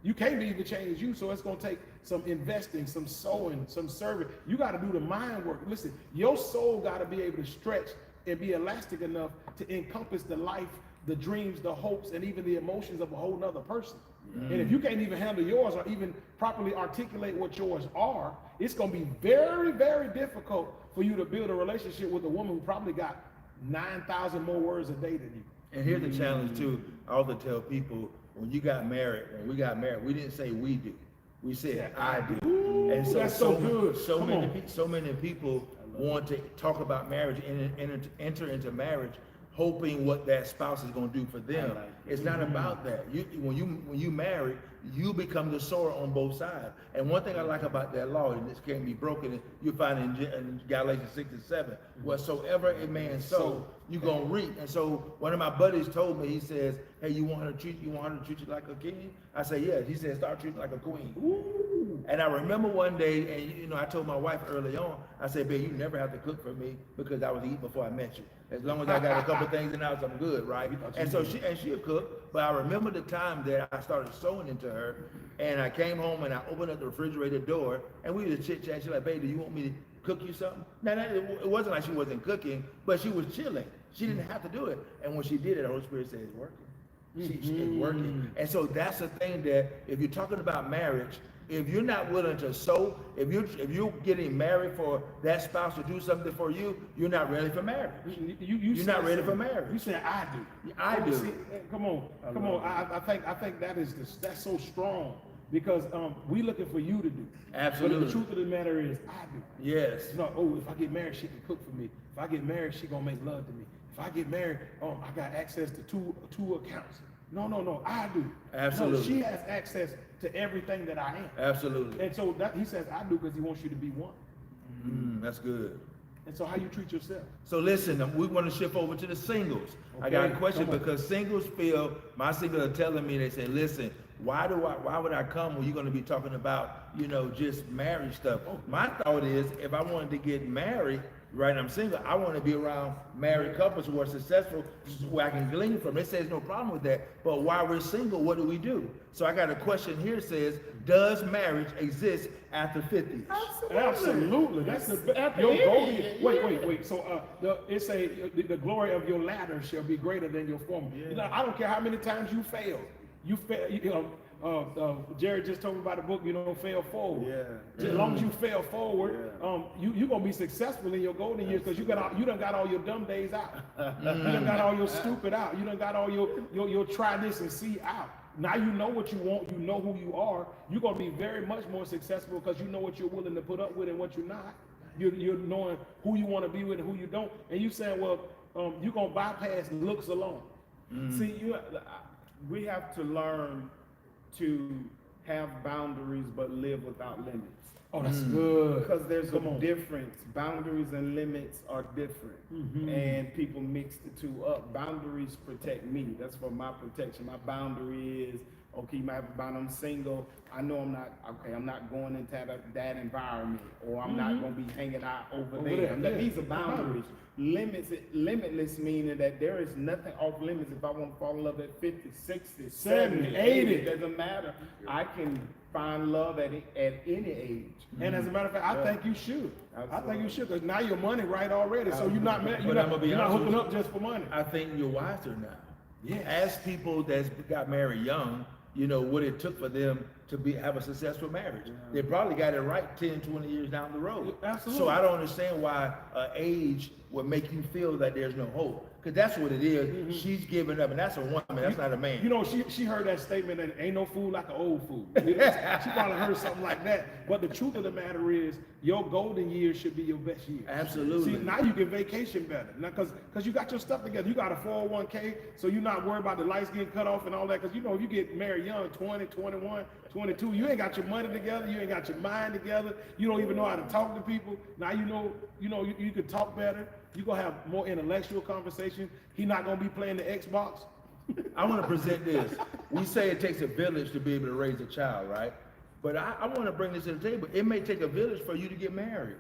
S3: You can't even change you, so it's gonna take some investing, some sowing, some serving. You gotta do the mind work. Listen, your soul gotta be able to stretch and be elastic enough to encompass the life, the dreams, the hopes, and even the emotions of a whole nother person. And if you can't even handle yours or even properly articulate what yours are, it's gonna be very, very difficult for you to build a relationship with a woman who probably got 9,000 more words a day than you.
S1: And here's the challenge too. I often tell people, when we got married, we didn't say we do. We said I do.
S3: Ooh,
S1: and
S3: that's so good.
S1: So many people want to talk about marriage and enter into marriage hoping what that spouse is going to do for them. It's not about that. When you marry, you become the sower on both sides. And one thing I like about that law, and this can't be broken, you find in Galatians 6 and 7, whatsoever a man sow, you're going to reap. And so one of my buddies told me, he says, hey, you want her to treat you like a king? I say, yes. He said, start treating like a queen. Ooh. And I remember one day, and I told my wife early on, I said, babe, you never have to cook for me because I was eating before I met you. As long as I got a couple things in the house, I'm good, right? And so she'll cook. But I remember the time that I started sewing into her, and I came home and I opened up the refrigerator door, and we just chit chat. She's like, babe, do you want me to cook you something? Now, it wasn't like she wasn't cooking, but she was chilling. She didn't have to do it. And when she did it, the Holy Spirit said, it's working. It's working. And so that's the thing, that if you're talking about marriage, if you're not willing to sow, if you're getting married for that spouse to do something for you, you're not ready for marriage. You're not ready for marriage.
S3: You said I do.
S1: I do.
S3: See, come on. I think that's so strong, because we looking for you to do.
S1: Absolutely.
S3: But the truth of the matter is, I do.
S1: Yes.
S3: It's not, oh, if I get married, she can cook for me. If I get married, she gonna make love to me. If I get married, I got access to two accounts. No, I do.
S1: Absolutely.
S3: No, she has access to everything that I am.
S1: Absolutely.
S3: And so he says I do because he wants you to be one.
S1: That's good.
S3: And so how you treat yourself?
S1: So listen, we want to shift over to the singles. Okay, I got a question, because singles feel, my singles are telling me, they say, listen, why would I come when you're going to be talking about, just marriage stuff? My thought is, if I wanted to get married, right, I'm single, I want to be around married couples who are successful, where I can glean from. It says no problem with that, but while we're single, what do? So I got a question here, says, does marriage exist after 50?
S3: Absolutely. That's your goal. Wait. So it say the glory of your latter shall be greater than your former.
S1: Yeah.
S3: I don't care how many times you fail. Jared just told me about the book, fail forward.
S1: Yeah.
S3: As long as you fail forward, you're gonna be successful in your golden years, because you done got all your dumb days out. You done got all your stupid out. You done got all your try this and see out. Now you know what you want, you know who you are. You're gonna be very much more successful because you know what you're willing to put up with and what you're not. You're knowing who you want to be with and who you don't. And you saying, well, you're gonna bypass looks alone.
S2: See, we have to learn to have boundaries but live without limits.
S3: Oh, that's good.
S2: Because there's a difference. Boundaries and limits are different. And people mix the two up. Boundaries protect me. That's for my protection. My boundary is, okay, you might have a boundary, I'm single. I know I'm not going into that environment, or I'm not going to be hanging out over there. These are boundaries. Limitless meaning that there is nothing off limits. If I want to fall in love at 50, 60, 70, 80, it doesn't matter. I can find love at any age.
S3: And as a matter of fact, I think you should. Absolutely. I think you should, because now your money right already. So you're not hooking up just for money.
S1: I think you're wiser now.
S3: Yeah.
S1: Ask people that got married young, what it took for them to have a successful marriage. They probably got it right 10, 20 years down the road.
S3: Absolutely.
S1: So I don't understand why age would make you feel that there's no hope. Because that's what it is. She's giving up, and that's a woman, that's not a man.
S3: She heard that statement that ain't no fool like an old fool. She probably heard something like that. But the truth of the matter is, your golden years should be your best years.
S1: Absolutely.
S3: See, now you can vacation better. Now, because you got your stuff together. You got a 401k, so you're not worried about the lights getting cut off and all that. Because if you get married young, 20, 21, 22, you ain't got your money together, you ain't got your mind together, you don't even know how to talk to people. Now you can talk better. You're going to have more intellectual conversation. He's not going to be playing the Xbox.
S1: I want to present this. We say it takes a village to be able to raise a child, right? But I want to bring this to the table. It may take a village for you to get married.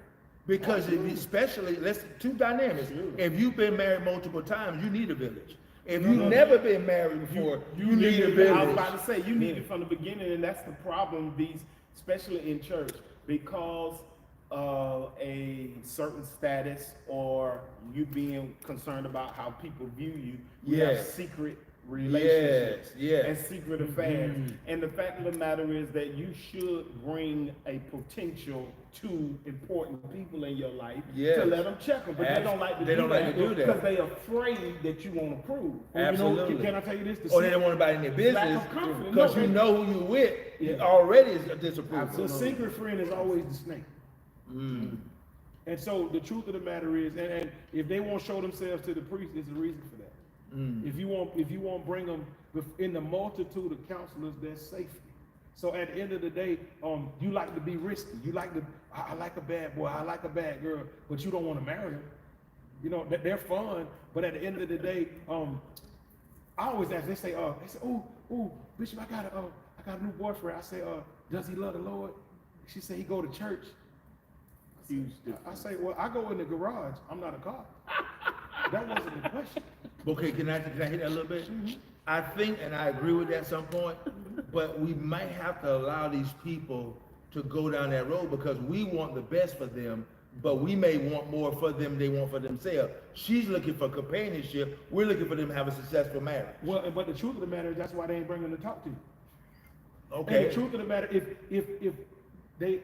S1: Because especially, two dynamics. If you've been married multiple times, you need a village. If you've never been married before, you need a
S2: I was
S1: village.
S2: about to say, you need it from the beginning, and that's the problem, especially in church, because of a certain status or you being concerned about how people view you. You have
S1: Yes.
S2: secret relationships
S1: Yes.
S2: and secret affairs. And the fact of the matter is that you should bring a potential to important people in your life
S1: Yes.
S2: to let them check them, but they don't like to
S1: They
S2: do
S1: don't like to do that.
S2: because they're afraid that you won't approve.
S1: Absolutely.
S3: Can I tell you this?
S1: Or they don't want anybody in their
S2: Lack
S1: business
S2: of confidence.
S1: because
S2: No,
S1: you
S2: they-
S1: know who you with. It already is a disapproval.
S3: The secret friend is always the snake. And so the truth of the matter is, and if they won't show themselves to the priest, there's a reason for that. If you won't bring them in the multitude of counselors, there's safety. So at the end of the day, you like to be risky. You like to, I like a bad boy, I like a bad girl, but you don't want to marry them. You know, they're fun, but at the end of the day, I always ask, they say, oh, Bishop, I got a new boyfriend. I say, does he love the Lord? She said he go to church. I say, well, I go in the garage. I'm not a cop. That wasn't the question.
S1: Okay, can I hit that a little bit? I think, and I agree with that at some point, but we might have to allow these people to go down that road because we want the best for them, but we may want more for them than they want for themselves. She's looking for companionship. We're looking for them to have a successful marriage.
S3: Well, but the truth of the matter is that's why they ain't bringing them to talk to you.
S1: Okay.
S3: And the truth of the matter, if they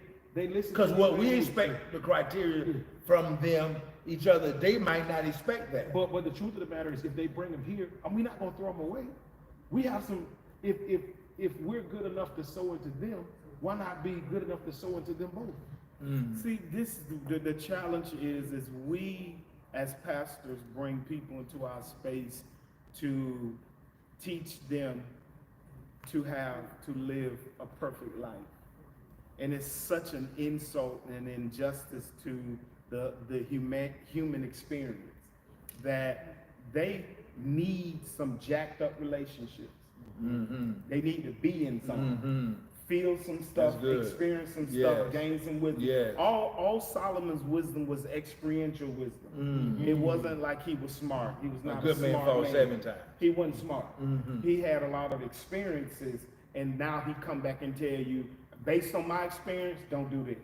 S3: listen.
S1: Because
S3: to
S1: what
S3: you,
S1: we
S3: they
S1: expect the criteria from them, each other, they might not expect that.
S3: But the truth of the matter is, if they bring them here, we're not gonna throw them away. We have some. If we're good enough to sow into them, why not be good enough to sow into them both?
S2: See, the challenge is we as pastors bring people into our space to teach them to live a perfect life. And it's such an insult and injustice to the human experience that they need some jacked up relationships. They need to be in something, feel some stuff,
S1: That's good.
S2: experience some
S1: Yes.
S2: stuff, gain some wisdom.
S1: Yes.
S2: All Solomon's wisdom was experiential wisdom. It wasn't like he was smart. He was not
S1: A good man
S2: smart
S1: falls
S2: man.
S1: 7 times.
S2: He wasn't smart. He had a lot of experiences, and now he come back and tell you, based on my experience, don't do this.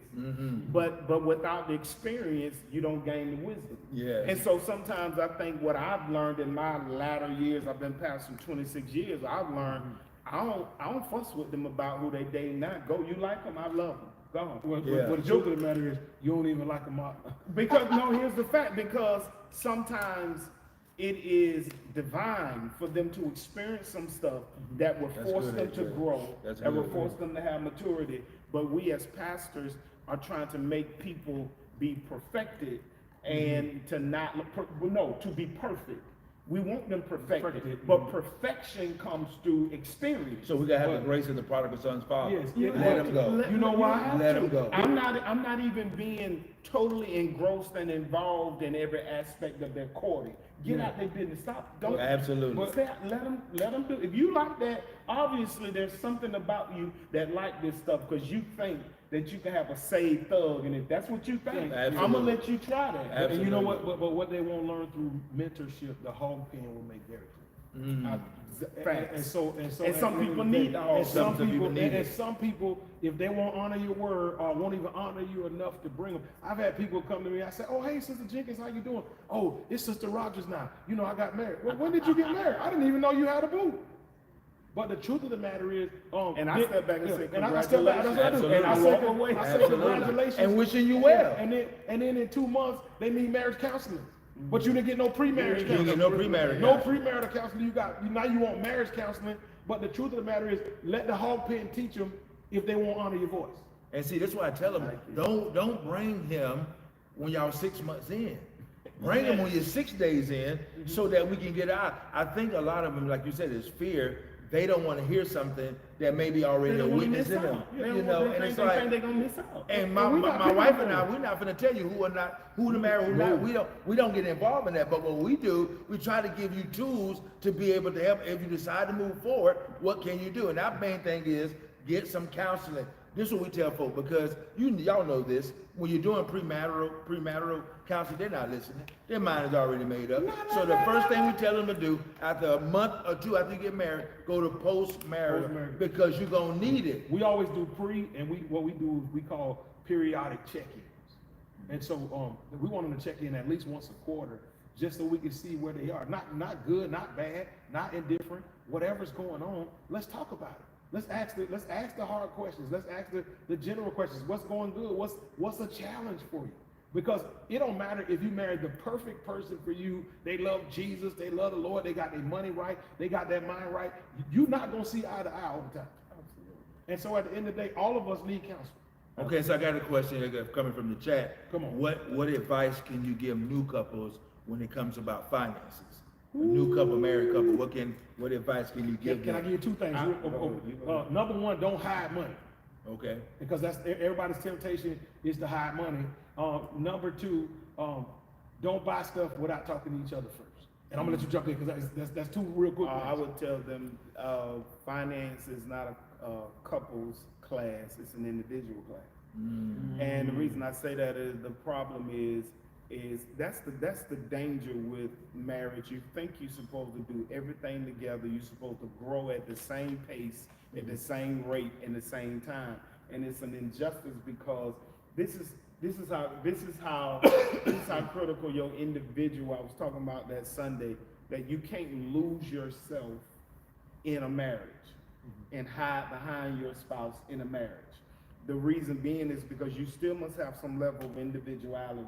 S2: But without the experience, you don't gain the wisdom.
S1: Yes.
S2: And so sometimes I think what I've learned in my latter years, I've been pastoring 26 years, I've learned I don't fuss with them about who they date now. Go, you like them, I love them. Go on.
S3: But the truth of the matter is, you don't even like them out.
S2: Because no, here's the fact, because sometimes it is divine for them to experience some stuff that will
S1: That's
S2: force
S1: good,
S2: them to
S1: AJ.
S2: grow,
S1: That's
S2: that will
S1: good.
S2: force them to have maturity. But we as pastors are trying to make people be perfected and to not, to be perfect. We want them perfected, but perfection comes through experience.
S1: So we gotta have the grace of the prodigal son's father.
S3: Yes,
S1: Let him go.
S3: You know why?
S2: have
S1: Let
S2: to.
S1: him go.
S2: I'm not even being totally engrossed and involved in every aspect of their courting. Get out their business. Stop. Don't.
S1: Absolutely.
S2: But let them do. If you like that, obviously there's something about you that like this stuff because you think that you can have a saved thug, and if that's what you think, I'm gonna let you try that.
S1: Absolutely.
S3: And you know what? But what they won't learn through mentorship, the hog pen will make very clear.
S2: Facts.
S3: And
S2: some people need the hog pen.
S3: And some people, if they won't honor your word or won't even honor you enough to bring them. I've had people come to me. I say, "Oh, hey, Sister Jenkins, how you doing? Oh, it's Sister Rogers now. You know, I got married. Well, when did you get married? I didn't even know you had a boo." But the truth of the matter is,
S2: And I step back and say,
S3: and I step back, that's what I do.
S1: Absolutely.
S3: And I
S2: Walk
S3: say,
S2: away.
S3: I say
S1: Absolutely.
S3: congratulations.
S1: And wishing you well.
S3: And then in 2 months, they need marriage counseling. But you didn't get no pre-marriage
S1: You
S3: counseling.
S1: didn't get no pre-marriage
S3: No
S1: counseling.
S3: premarital counseling. Now you want marriage counseling. But the truth of the matter is, let the hog pen teach them if they won't honor your voice.
S1: And see, that's why I tell them, don't bring him when y'all 6 months in. Bring him when you're 6 days in so that we can get out. I think a lot of them, like you said, is fear. They don't want to hear something that may be already a witness in them. You know, and it's like,
S2: they're gonna miss out.
S1: and my wife and I, we're not going to tell you who to marry, who not. We don't get involved in that. But what we do, we try to give you tools to be able to help. If you decide to move forward, what can you do? And our main thing is get some counseling. This is what we tell folk, because y'all know this. When you're doing premarital counseling, they're not listening. Their mind is already made up. So the first thing we tell them to do after a month or two after you get married, go to post-marital, because you're gonna need it.
S3: We always do and what we do is we call periodic check-ins. And so we want them to check in at least once a quarter, just so we can see where they are. Not good, not bad, not indifferent, whatever's going on. Let's talk about it. Let's ask the hard questions. Let's ask the general questions. What's going good? What's a challenge for you? Because it don't matter if you married the perfect person for you. They love Jesus. They love the Lord. They got their money right. They got their mind right. You're not gonna see eye to eye all the time. And so at the end of the day, all of us need counseling.
S1: Okay, so I got a question coming from the chat.
S3: Come on.
S1: What advice can you give new couples when it comes about finances? A new couple, married couple, what advice can you give
S3: Can I
S1: them?
S3: give you two things? Number one, don't hide money.
S1: Okay.
S3: Because that's everybody's temptation is to hide money. Number two, don't buy stuff without talking to each other first. And I'm gonna let you jump in because that's two real quick ones.
S2: I would tell them finance is not a couples class; it's an individual class. And the reason I say that is the problem is that's the danger with marriage. You think you're supposed to do everything together. You're supposed to grow at the same pace, at the same rate, in the same time, and it's an injustice because this is how critical your individual. I was talking about that Sunday, that you can't lose yourself in a marriage and hide behind your spouse in a marriage. The reason being is because you still must have some level of individuality.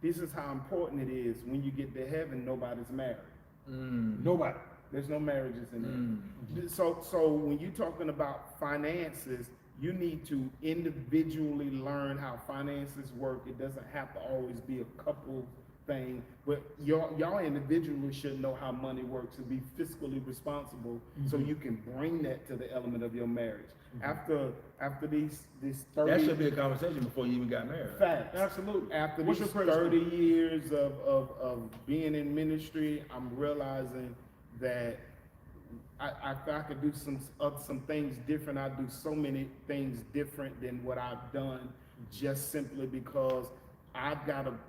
S2: This is how important it is. When you get to heaven, nobody's married.
S3: Nobody.
S2: There's no marriages in there. So when you're talking about finances, you need to individually learn how finances work. It doesn't have to always be a couple thing, but y'all individually should know how money works and be fiscally responsible, so you can bring that to the element of your marriage. After this 30,
S1: That should be a conversation before you even got married.
S2: facts.
S3: Absolutely.
S2: After
S3: What's
S2: these
S3: your credit
S2: 30 years of being in ministry, I'm realizing that I could do some things different. I do so many things different than what I've done, just simply because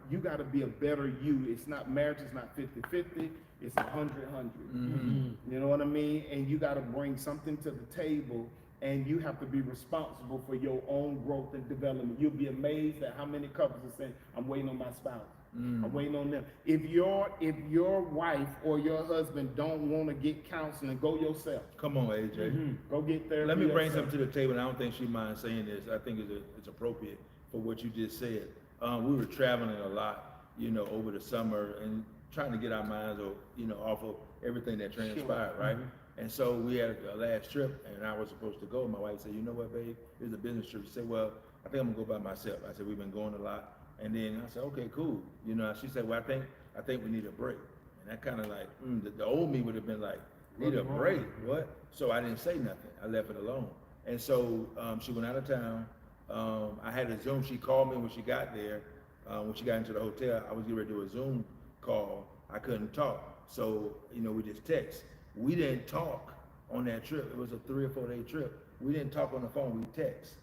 S2: you gotta be a better you. It's not, marriage is not 50-50, it's 100-100. You know what I mean? And you gotta bring something to the table, and you have to be responsible for your own growth and development. You'll be amazed at how many couples are saying, I'm waiting on my spouse. I'm waiting on them. If your wife or your husband don't want to get counseling, go yourself.
S1: Come on, AJ.
S2: Go get therapy.
S1: Let me bring
S2: yourself.
S1: something to the table, and I don't think she minds saying this. I think it's appropriate for what you just said. We were traveling a lot, over the summer and trying to get our minds, off of everything that transpired, right? And so we had a last trip, and I was supposed to go. My wife said, "You know what, babe? It's a business trip." She said, "Well, I think I'm gonna go by myself." I said, "We've been going a lot." And then I said, "Okay, cool." She said, "Well, I think we need a break." And that kind of like, the old me would have been like, "Need a break? What?" So I didn't say nothing. I left it alone. And so she went out of town. I had a Zoom. She called me when she got there. When she got into the hotel, I was getting ready to do a Zoom call. I couldn't talk. So, we just text. We didn't talk on that trip. It was a 3 or 4 day trip. We didn't talk on the phone, we text.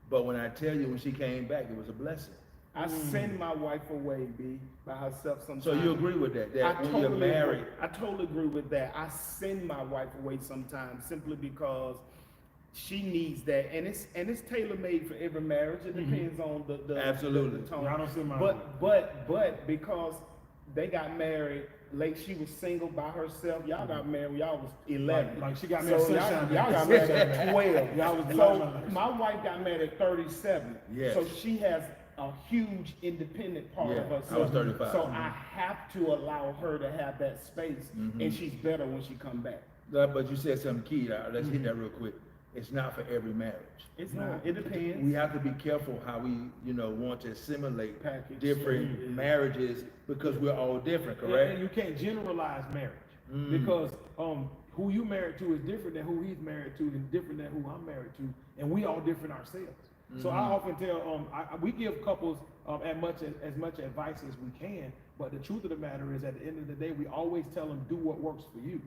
S1: But when I tell you, when she came back, it was a blessing.
S2: I send my wife away, B, by herself sometimes.
S1: So you agree with that? That when you're married,
S2: I totally agree with that. I send my wife away sometimes simply because she needs that, and it's tailor made for every marriage. It depends on the
S1: Absolutely.
S2: the tone.
S3: Yeah, I don't send mine
S2: But because they got married late, she was single by herself. Y'all got married when y'all was 11.
S3: Like she got married
S2: So
S3: sunshine
S2: y'all got
S3: days.
S2: married at 12.
S3: Y'all was
S2: So
S3: like-
S2: my wife got married at 37.
S1: Yes.
S2: So she has a huge independent part of
S1: Yeah,
S2: herself.
S1: I was 35.
S2: So I have to allow her to have that space, and she's better when she come back.
S1: but you said something key. Let's hit that real quick. It's not for every marriage.
S2: It's not. It depends.
S1: We have to be careful how we, want to assimilate
S2: Package.
S1: different marriages because we're all different,
S3: And
S1: correct?
S3: you can't generalize marriage because who you married to is different than who he's married to and different than who I'm married to, and we all different ourselves. So I often tell, we give couples as much advice as we can, but the truth of the matter is, at the end of the day, we always tell them, do what works for you.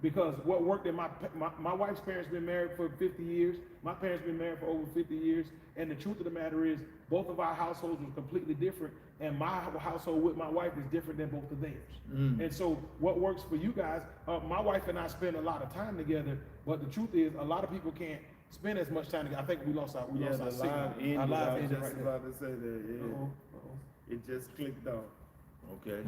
S3: Because what worked in my wife's parents been married for 50 years, my parents been married for over 50 years, and the truth of the matter is, both of our households were completely different, and my household with my wife is different than both of theirs. And so what works for you guys, my wife and I spend a lot of time together, but the truth is, a lot of people can't spend as much time together. I think we lost our signal. Our live ended right there.
S2: About to say that, yeah. It just clicked off.
S1: Okay.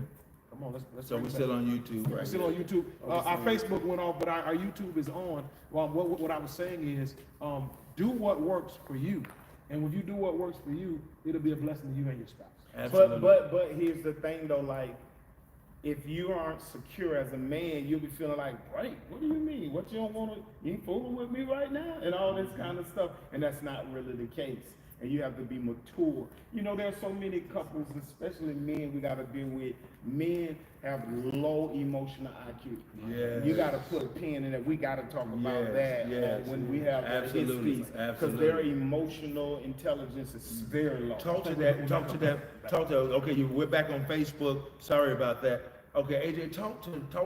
S3: Come on, let's
S1: So
S3: bring
S1: we're
S3: it
S1: still
S3: back.
S1: on YouTube.
S3: We're
S1: Right?
S3: still on YouTube. Our Facebook went off, but our YouTube is on. Well, what I was saying is, do what works for you, and when you do what works for you, it'll be a blessing to you and your spouse.
S1: Absolutely.
S2: But here's the thing though, like, if you aren't secure as a man, you'll be feeling like, right, what do you mean? What, you don't want to, you ain't fooling with me right now? And all this kind of stuff. And that's not really the case. And you have to be mature. You know, there's so many couples, especially men, we got to deal with. Men have low emotional IQ.
S1: Yes.
S2: You got to put a pin in it. We got to talk about
S1: Yes,
S2: that
S1: yes.
S2: when we have
S1: Absolutely,
S2: his piece. Because
S1: absolutely.
S2: their emotional intelligence is very low.
S1: Talk to that. Okay, we're back on Facebook. Sorry about that. Okay, AJ, talk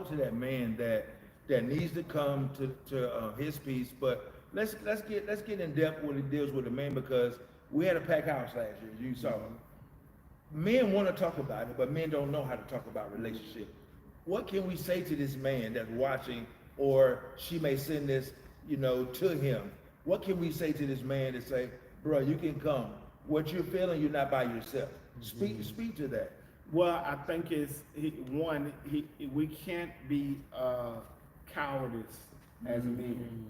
S1: to that man that needs to come to his piece. But let's get in depth when it deals with the man, because we had a packed house last year. You saw. Men want to talk about it, but men don't know how to talk about relationship. What can we say to this man that's watching, or she may send this, to him? What can we say to this man to say, bro, you can come. What you're feeling, you're not by yourself. Speak to that.
S2: Well, I think we can't be cowardice as men,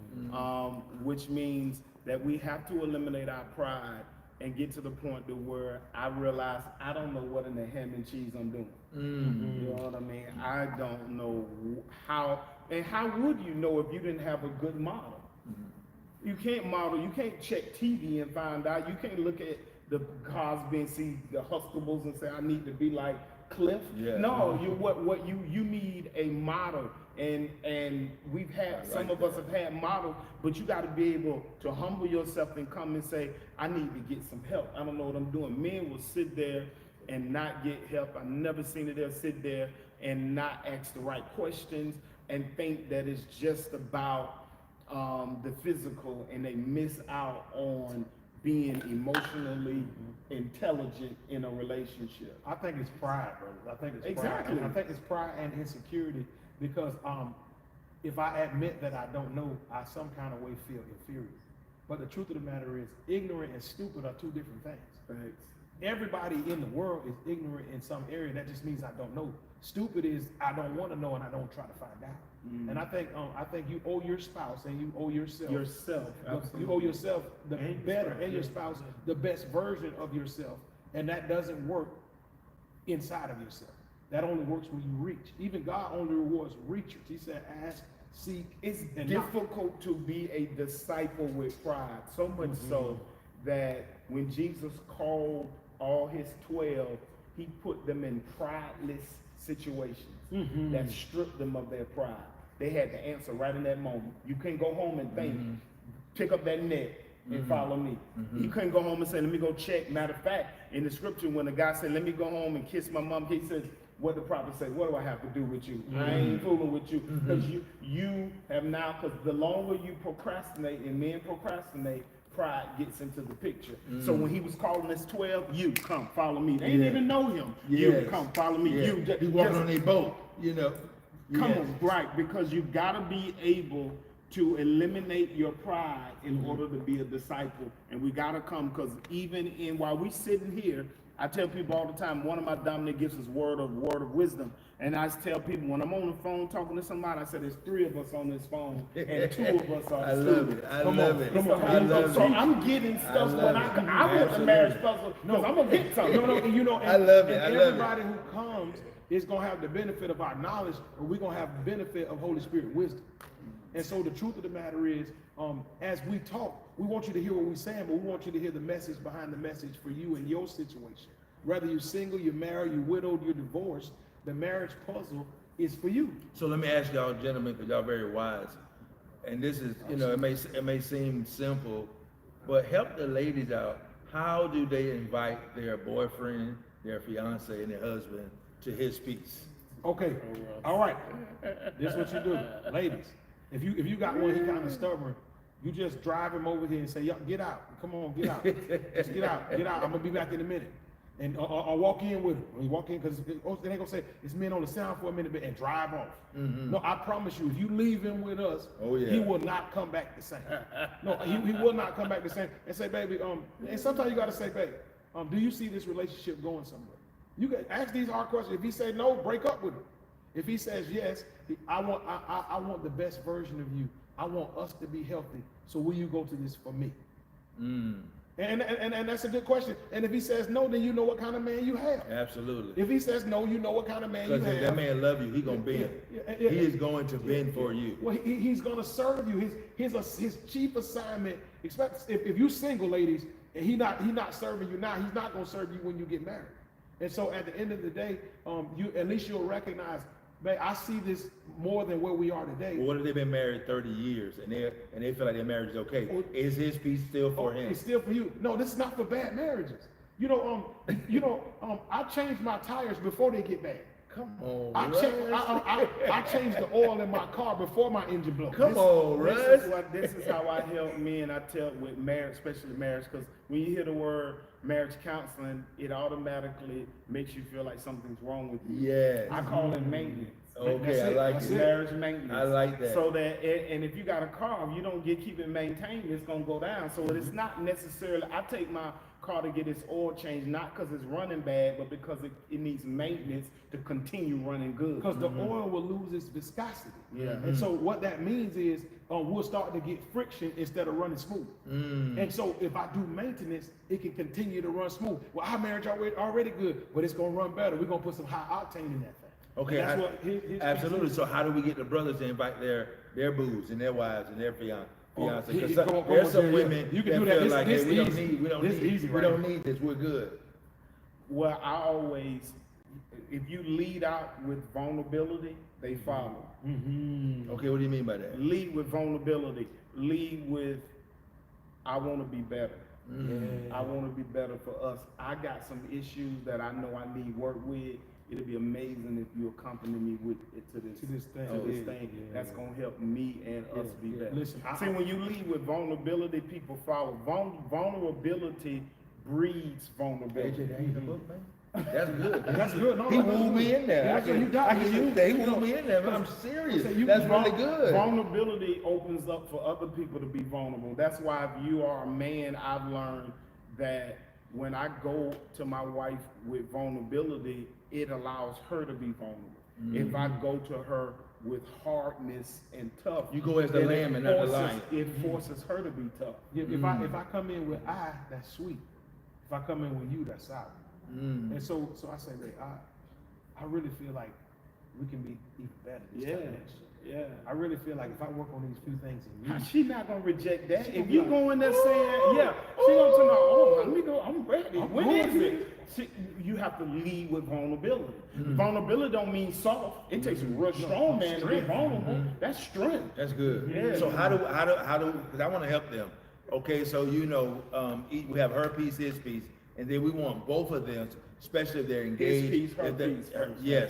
S2: which means that we have to eliminate our pride and get to the point to where I realize I don't know what in the ham and cheese I'm doing. You know what I mean? I don't know how, and how would you know if you didn't have a good model? You can't model, you can't check TV and find out, you can't look at the Cosby and see the Huxtables and say, I need to be like Cliff.
S1: Yeah.
S2: No, you need a model. And we've had, some of us have had models, but you got to be able to humble yourself and come and say, I need to get some help. I don't know what I'm doing. Men will sit there and not get help. I've never seen it. They'll sit there and not ask the right questions and think that it's just about the physical, and they miss out on being emotionally intelligent in a relationship.
S3: I think it's pride, brother. I think it's
S2: Exactly.
S3: pride. I think it's pride and insecurity, because if I admit that I don't know, I some kind of way feel inferior. But the truth of the matter is, ignorant and stupid are two different things.
S2: Thanks.
S3: Everybody in the world is ignorant in some area. That just means I don't know. Stupid is I don't want to know and I don't try to find out. And I think you owe your spouse and you owe yourself. You owe yourself the better, and your spouse the best version of yourself. And that doesn't work inside of yourself. That only works when you reach. Even God only rewards reachers. He said, ask, seek,
S2: It's
S3: and
S2: difficult to be a disciple with pride, so much so that when Jesus called all his 12, he put them in prideless situations that stripped them of their pride. They had to answer right in that moment. You couldn't go home and think, pick up that net and follow me. You couldn't go home and say, let me go check. Matter of fact, in the scripture, when the guy said, let me go home and kiss my mom, he said, what the prophet say, what do I have to do with you? I ain't fooling with you. Because you have now, because the longer you procrastinate, and men procrastinate, pride gets into the picture. So when he was calling us 12, you come follow me. They didn't even know him. You come follow me.
S1: Yeah.
S2: You
S1: He walking on a boat,
S2: Come on, right? Because you got to be able to eliminate your pride in order to be a disciple. And we got to come, because even while we sitting here, I tell people all the time, one of my dominant gifts is word of wisdom. And I tell people, when I'm on the phone talking to somebody, I said, there's 3 of us on this phone, and 2 of us are
S1: I love it. I love it. I love
S2: So
S1: it.
S2: I'm getting stuff when I want the marriage puzzle, because I'm going to get something.
S1: I love it.
S3: And everybody who comes is going to have the benefit of our knowledge, or we're going to have the benefit of Holy Spirit wisdom. And so the truth of the matter is, as we talk, we want you to hear what we're saying, but we want you to hear the message behind the message for you and your situation. Whether you're single, you're married, you're widowed, you're divorced, the marriage puzzle is for you.
S1: So let me ask y'all, gentlemen, because y'all very wise, and this is, it may seem simple, But help the ladies out. How do they invite their boyfriend, their fiance, and their husband to his peace?
S3: Okay, all right. This is what you do, ladies. If you got one, he kind of stubborn. You just drive him over here and say, "Yo, get out! Come on, get out! Just get out! Get out! I'm gonna be back in a minute." And I'll walk in with him. When you walk in, because they ain't gonna say it's men on the sound for a minute and drive off. No, I promise you, if you leave him with us, he will not come back the same. No, he will not come back the same. And say, baby, and sometimes you gotta say, baby, do you see this relationship going somewhere? You can ask these hard questions. If he say no, break up with him. If he says yes, I want the best version of you. I want us to be healthy. So will you go to this for me? And that's a good question. And if he says no, then you know what kind of man you have.
S1: Absolutely.
S3: If he says no, you know what kind of man you have.
S1: Because if that man love you, he gonna bend. He is going to bend for you.
S3: Well, he's gonna serve you. His chief assignment. If you single ladies and he not serving you now, he's not gonna serve you when you get married. And so at the end of the day, you at least you'll recognize, man, I see this more than where we are today.
S1: Well, what if they've been married 30 years and they feel like their marriage is okay? Is his peace still for him?
S3: It's still for you. No, this is not for bad marriages. I change my tires before they get bad.
S1: Come on,
S3: I change the oil in my car before my engine blows.
S1: Come on, Russ.
S2: This is how I help men. I tell with marriage, especially marriage, because when you hear the word marriage counseling, it automatically makes you feel like something's wrong with you.
S1: Yes.
S2: I call it maintenance.
S1: Okay, I like
S2: That's
S1: it.
S2: marriage maintenance.
S1: I like that.
S2: So and if you got a car, if you don't keep it maintained, it's gonna go down. So it's not necessarily. I take my car to get its oil changed, not because it's running bad, but because it needs maintenance to continue running good.
S3: Because the oil will lose its viscosity.
S2: Yeah.
S3: And so what that means is we'll start to get friction instead of running smooth. And so if I do maintenance, it can continue to run smooth. Well, our marriage already good, but it's gonna run better. We're gonna put some high octane in that thing.
S1: Okay,
S3: And that's what
S1: absolutely. So how do we get the brothers to invite their booes and their wives and their fiance? Because there's some women
S3: you can
S1: that
S3: do that.
S1: feel like, hey, we don't need this. We're good.
S2: Well, I always, if you lead out with vulnerability, they follow.
S1: Okay, what do you mean by that?
S2: Lead with vulnerability. Lead with, I want to be better. I want to be better for us. I got some issues that I know I need work with. It'll be amazing if you accompany me with it to this thing. That's gonna help me and us be better.
S3: Listen,
S2: See, when you lead with vulnerability, people follow. Vulnerability breeds vulnerability.
S1: AJ, that ain't the book, man. That's good.
S3: That's good. No,
S1: He wooed me in there. I can use that. He wooed me in there, but I'm serious. That's really good.
S2: Vulnerability opens up for other people to be vulnerable. That's why if you are a man, I've learned that when I go to my wife with vulnerability, it allows her to be vulnerable. If I go to her with hardness and tough,
S1: you go as the lamb and not the lion.
S2: It forces her to be tough.
S3: If I come in with that's sweet. If I come in with you, that's sour. And so I say, hey, I really feel like we can be even better.
S2: Yeah.
S3: I really feel like if I work on these few things in you,
S2: She's not gonna reject that. If you go in there saying, yeah, she gonna tell me, oh, let me go, I'm ready. When is it? You have to lead with vulnerability. Vulnerability don't mean soft. It takes a real strong man to be vulnerable. That's strength.
S1: That's good.
S2: Yeah.
S1: So how do, because I want to help them. Okay, so we have her piece, his piece, and then we want both of them, especially if they're engaged.
S2: His piece, her piece.
S1: Yes,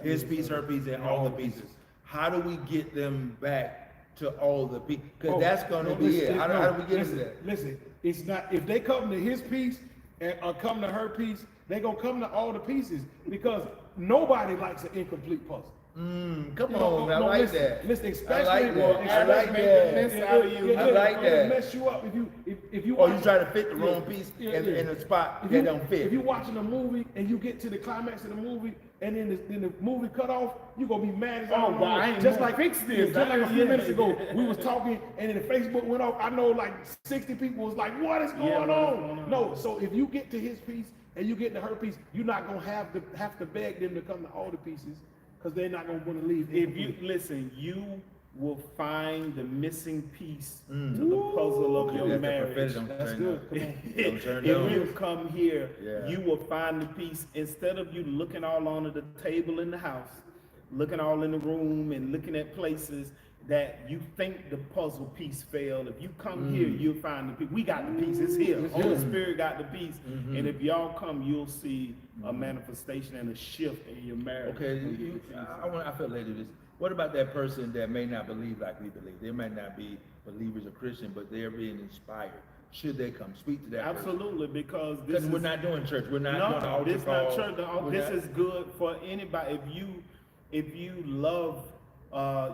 S1: his piece, her piece, and all the pieces. How do we get them back to all the pieces? Because that's going to be it. How do we get to that?
S3: Listen, it's not, if they come to his piece or come to her piece, they're going to come to all the pieces because nobody likes an incomplete puzzle.
S1: Come on, I like that.
S3: Listen, especially
S1: I like that. I like that. I like that.
S3: Mess you up if you.
S1: Or you try to fit the wrong piece in a spot that don't fit.
S3: If you're watching a movie and you get to the climax of the movie and then the movie cut off, you're gonna be mad as all. Just like fix this. Just like a few minutes ago, we was talking and then the Facebook went off. I know like 60 people was like, "What is going on?" No, so if you get to his piece and you get to her piece, you're not gonna have to beg them to come to all the pieces. Because they're not going to want to leave.
S2: If you listen, you will find the missing piece to the puzzle of your marriage.
S3: That's good. Come on.
S2: If you come here, you will find the piece. Instead of you looking all under the table in the house, looking all in the room and looking at places, that you think the puzzle piece failed. If you come here, you'll find the piece. We got the piece. It's here. Holy Spirit got the piece. And if y'all come, you'll see a manifestation and a shift in your marriage.
S1: Okay, I feel late to this. What about that person that may not believe like we believe? They might not be believers or Christian, but they're being inspired. Should they come? Speak to that
S2: Absolutely, because this
S1: Because
S2: is,
S1: we're not doing church. We're not doing
S2: no,
S1: altar
S2: this
S1: call.
S2: not church. This is good for anybody. If you love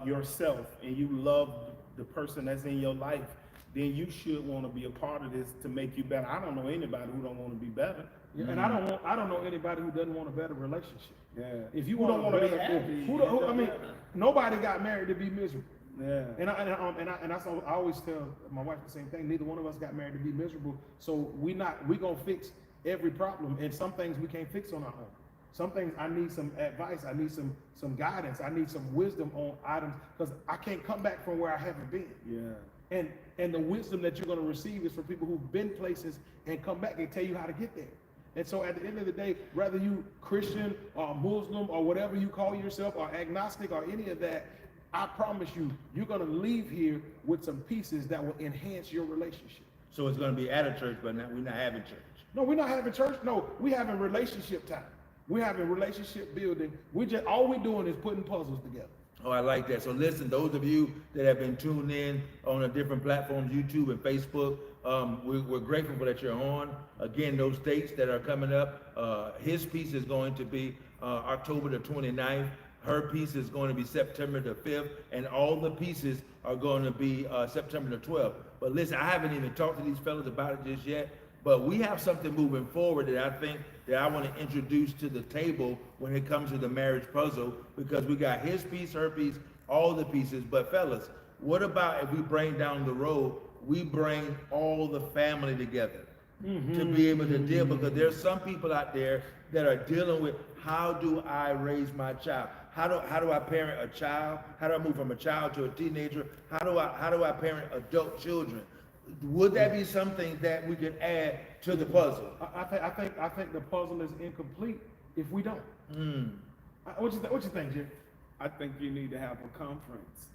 S2: yourself and you love the person that's in your life, then you should want to be a part of this to make you better. I don't know anybody who don't want to be better.
S3: Yeah, and I don't know anybody who doesn't want a better relationship.
S2: Yeah.
S3: If you
S2: Who don't
S3: want
S2: wanna
S3: to
S2: be happy,
S3: I mean, nobody got married to be miserable.
S2: Yeah.
S3: And I always tell my wife the same thing. Neither one of us got married to be miserable. So we gonna fix every problem, and some things we can't fix on our own. Some things I need some advice. I need some guidance. I need some wisdom on items because I can't come back from where I haven't been.
S2: Yeah.
S3: And the wisdom that you're going to receive is from people who've been places and come back and tell you how to get there. And so at the end of the day, whether you Christian or Muslim or whatever you call yourself or agnostic or any of that, I promise you, you're going to leave here with some pieces that will enhance your relationship.
S1: So it's going to be at a church, but we're not having church.
S3: No, we're not having church. No, we're having relationship time. We're having relationship building. All we're doing is putting puzzles together.
S1: Oh, I like that. So listen, those of you that have been tuned in on the different platforms, YouTube and Facebook, we're grateful that you're on. Again, those dates that are coming up, his piece is going to be October the 29th. Her piece is going to be September the 5th, and all the pieces are going to be September the 12th. But listen, I haven't even talked to these fellas about it just yet, but we have something moving forward that I think that I want to introduce to the table when it comes to the marriage puzzle, because we got his piece, her piece, all the pieces. But fellas, what about if we bring down the road, we bring all the family together to be able to deal, because there's some people out there that are dealing with, how do I raise my child? How do I parent a child? How do I move from a child to a teenager? How do I parent adult children? Would that be something that we could add to the puzzle?
S3: I think the puzzle is incomplete if we don't. What you think, Jim?
S2: I think you need to have a conference,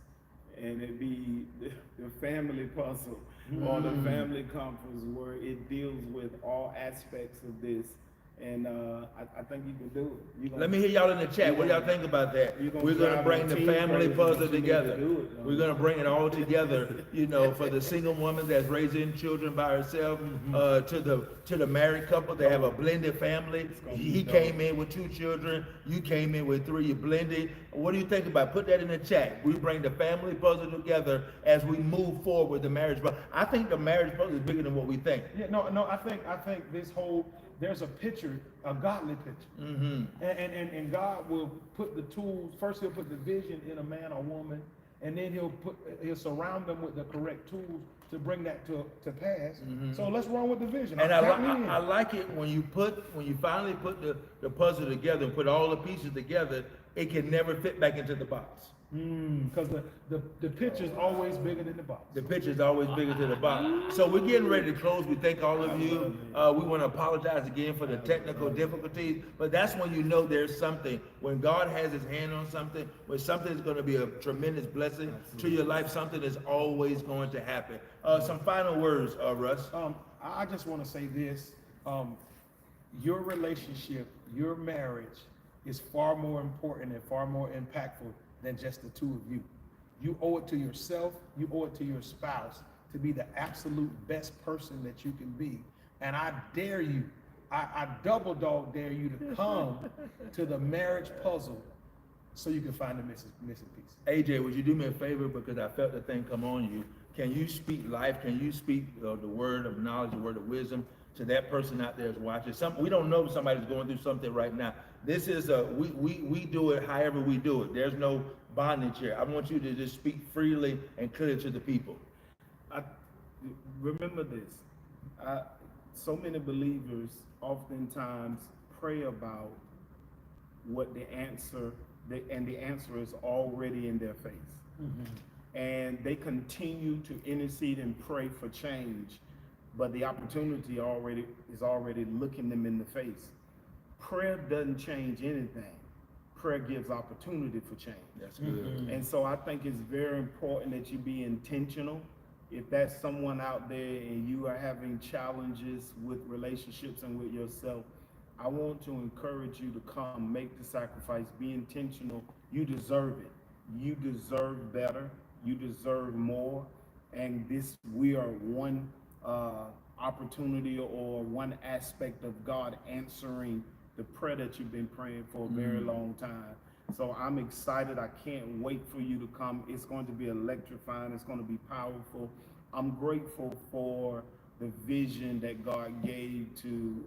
S2: and it be the family puzzle or the family conference where it deals with all aspects of this. And I think you can do it.
S1: Let me hear y'all in the chat. What do y'all think about that? We're going to bring the family puzzle together. We're going to bring it all together, for the single woman that's raising children by herself, to the married couple that have a blended family. He came in with 2 children. You came in with 3. You blended. What do you think about it? Put that in the chat. We bring the family puzzle together as we move forward with the marriage puzzle. I think the marriage puzzle is bigger than what we think.
S3: Yeah, no. I think this whole, there's a picture, a godly picture. And God will put the tools. First, he'll put the vision in a man or woman, and then he'll surround them with the correct tools to bring that to pass. So let's run with the vision.
S1: And I like it when you finally put the puzzle together and put all the pieces together, it can never fit back into the box.
S3: Because the picture's always bigger than the box.
S1: The picture is always bigger than the box. So we're getting ready to close. We thank all of you. We want to apologize again for the technical difficulties, but that's when you know there's something. When God has his hand on something, when something is going to be a tremendous blessing to your life, something is always going to happen. Some final words, Russ.
S3: I just want to say this. Your relationship, your marriage is far more important and far more impactful than just the 2 of you. You owe it to yourself, you owe it to your spouse to be the absolute best person that you can be. And I dare you, I double dog dare you to come to the marriage puzzle so you can find the missing piece.
S1: AJ, would you do me a favor, because I felt the thing come on you? Can you speak life? Can you speak the word of knowledge, the word of wisdom to that person out there that's watching? We don't know if somebody's going through something right now. This is we do it however we do it. There's no bondage here. I want you to just speak freely and clear to the people.
S2: Remember this. So many believers oftentimes pray about what the answer, and the answer is already in their face. And they continue to intercede and pray for change, but the opportunity is already looking them in the face. Prayer doesn't change anything. prayer gives opportunity for change.
S1: That's good.
S2: And so I think it's very important that you be intentional. If that's someone out there and you are having challenges with relationships and with yourself, I want to encourage you to come, make the sacrifice, be intentional. You deserve it. You deserve better. You deserve more. And we are one opportunity or one aspect of God answering the prayer that you've been praying for a very long time. So I'm excited. I can't wait for you to come. It's going to be electrifying. It's going to be powerful. I'm grateful for the vision that God gave to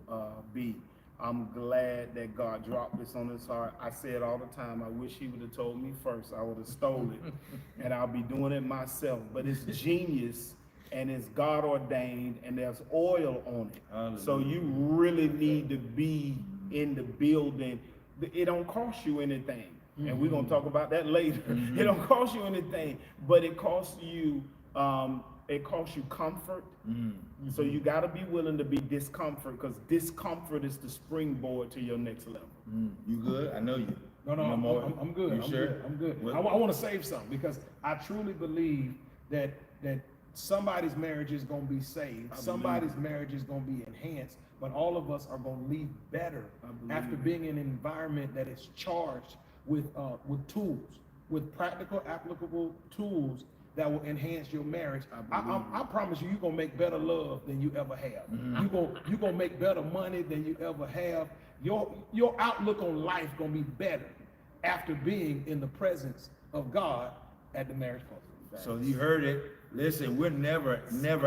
S2: B. I'm glad that God dropped this on his heart. I say it all the time. I wish he would have told me first. I would have stole it, and I'll be doing it myself. But it's genius, and it's God ordained, and there's oil on it.
S1: Hallelujah.
S2: So you really need to be in the building. It don't cost you anything, and we're gonna talk about that later. It don't cost you anything, but it costs you comfort. So you got to be willing to be discomfort, because discomfort is the springboard to your next level.
S1: You good? I know you.
S3: No, I'm good.
S1: You
S3: I'm
S1: sure?
S3: good. I'm good.
S1: What?
S3: I want to save something, because I truly believe that somebody's marriage is going to be saved. Somebody's marriage is going to be enhanced, but all of us are going to leave better after being in an environment that is charged with tools, with practical, applicable tools that will enhance your marriage. I promise you, you're gonna make better love than you ever have. You're gonna make better money than you ever have. Your outlook on life gonna be better after being in the presence of God at the marriage proposal.
S1: So you heard it. Listen, we're never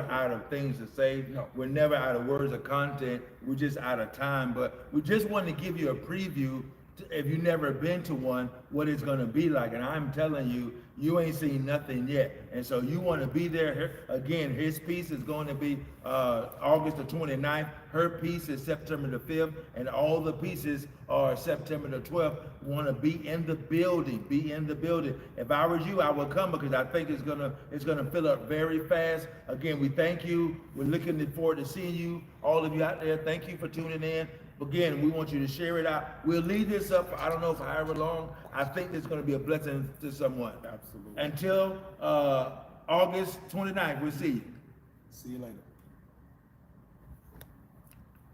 S1: out of things to say.
S3: No.
S1: We're never out of words of content. We're just out of time. But we just want to give you a preview, if you've never been to one, what it's going to be like. And I'm telling you, you ain't seen nothing yet. And so you want to be there. Again, his piece is going to be August the 29th. Her piece is September the 5th. And all the pieces are September the 12th. Want to be in the building. Be in the building. If I was you, I would come, because I think it's gonna fill up very fast. Again, we thank you. We're looking forward to seeing you. All of you out there, thank you for tuning in. Again, we want you to share it out. We'll leave this up for, I don't know, for however long. I think it's going to be a blessing to someone.
S2: Absolutely.
S1: Until August 29th, we'll see you.
S3: See you later.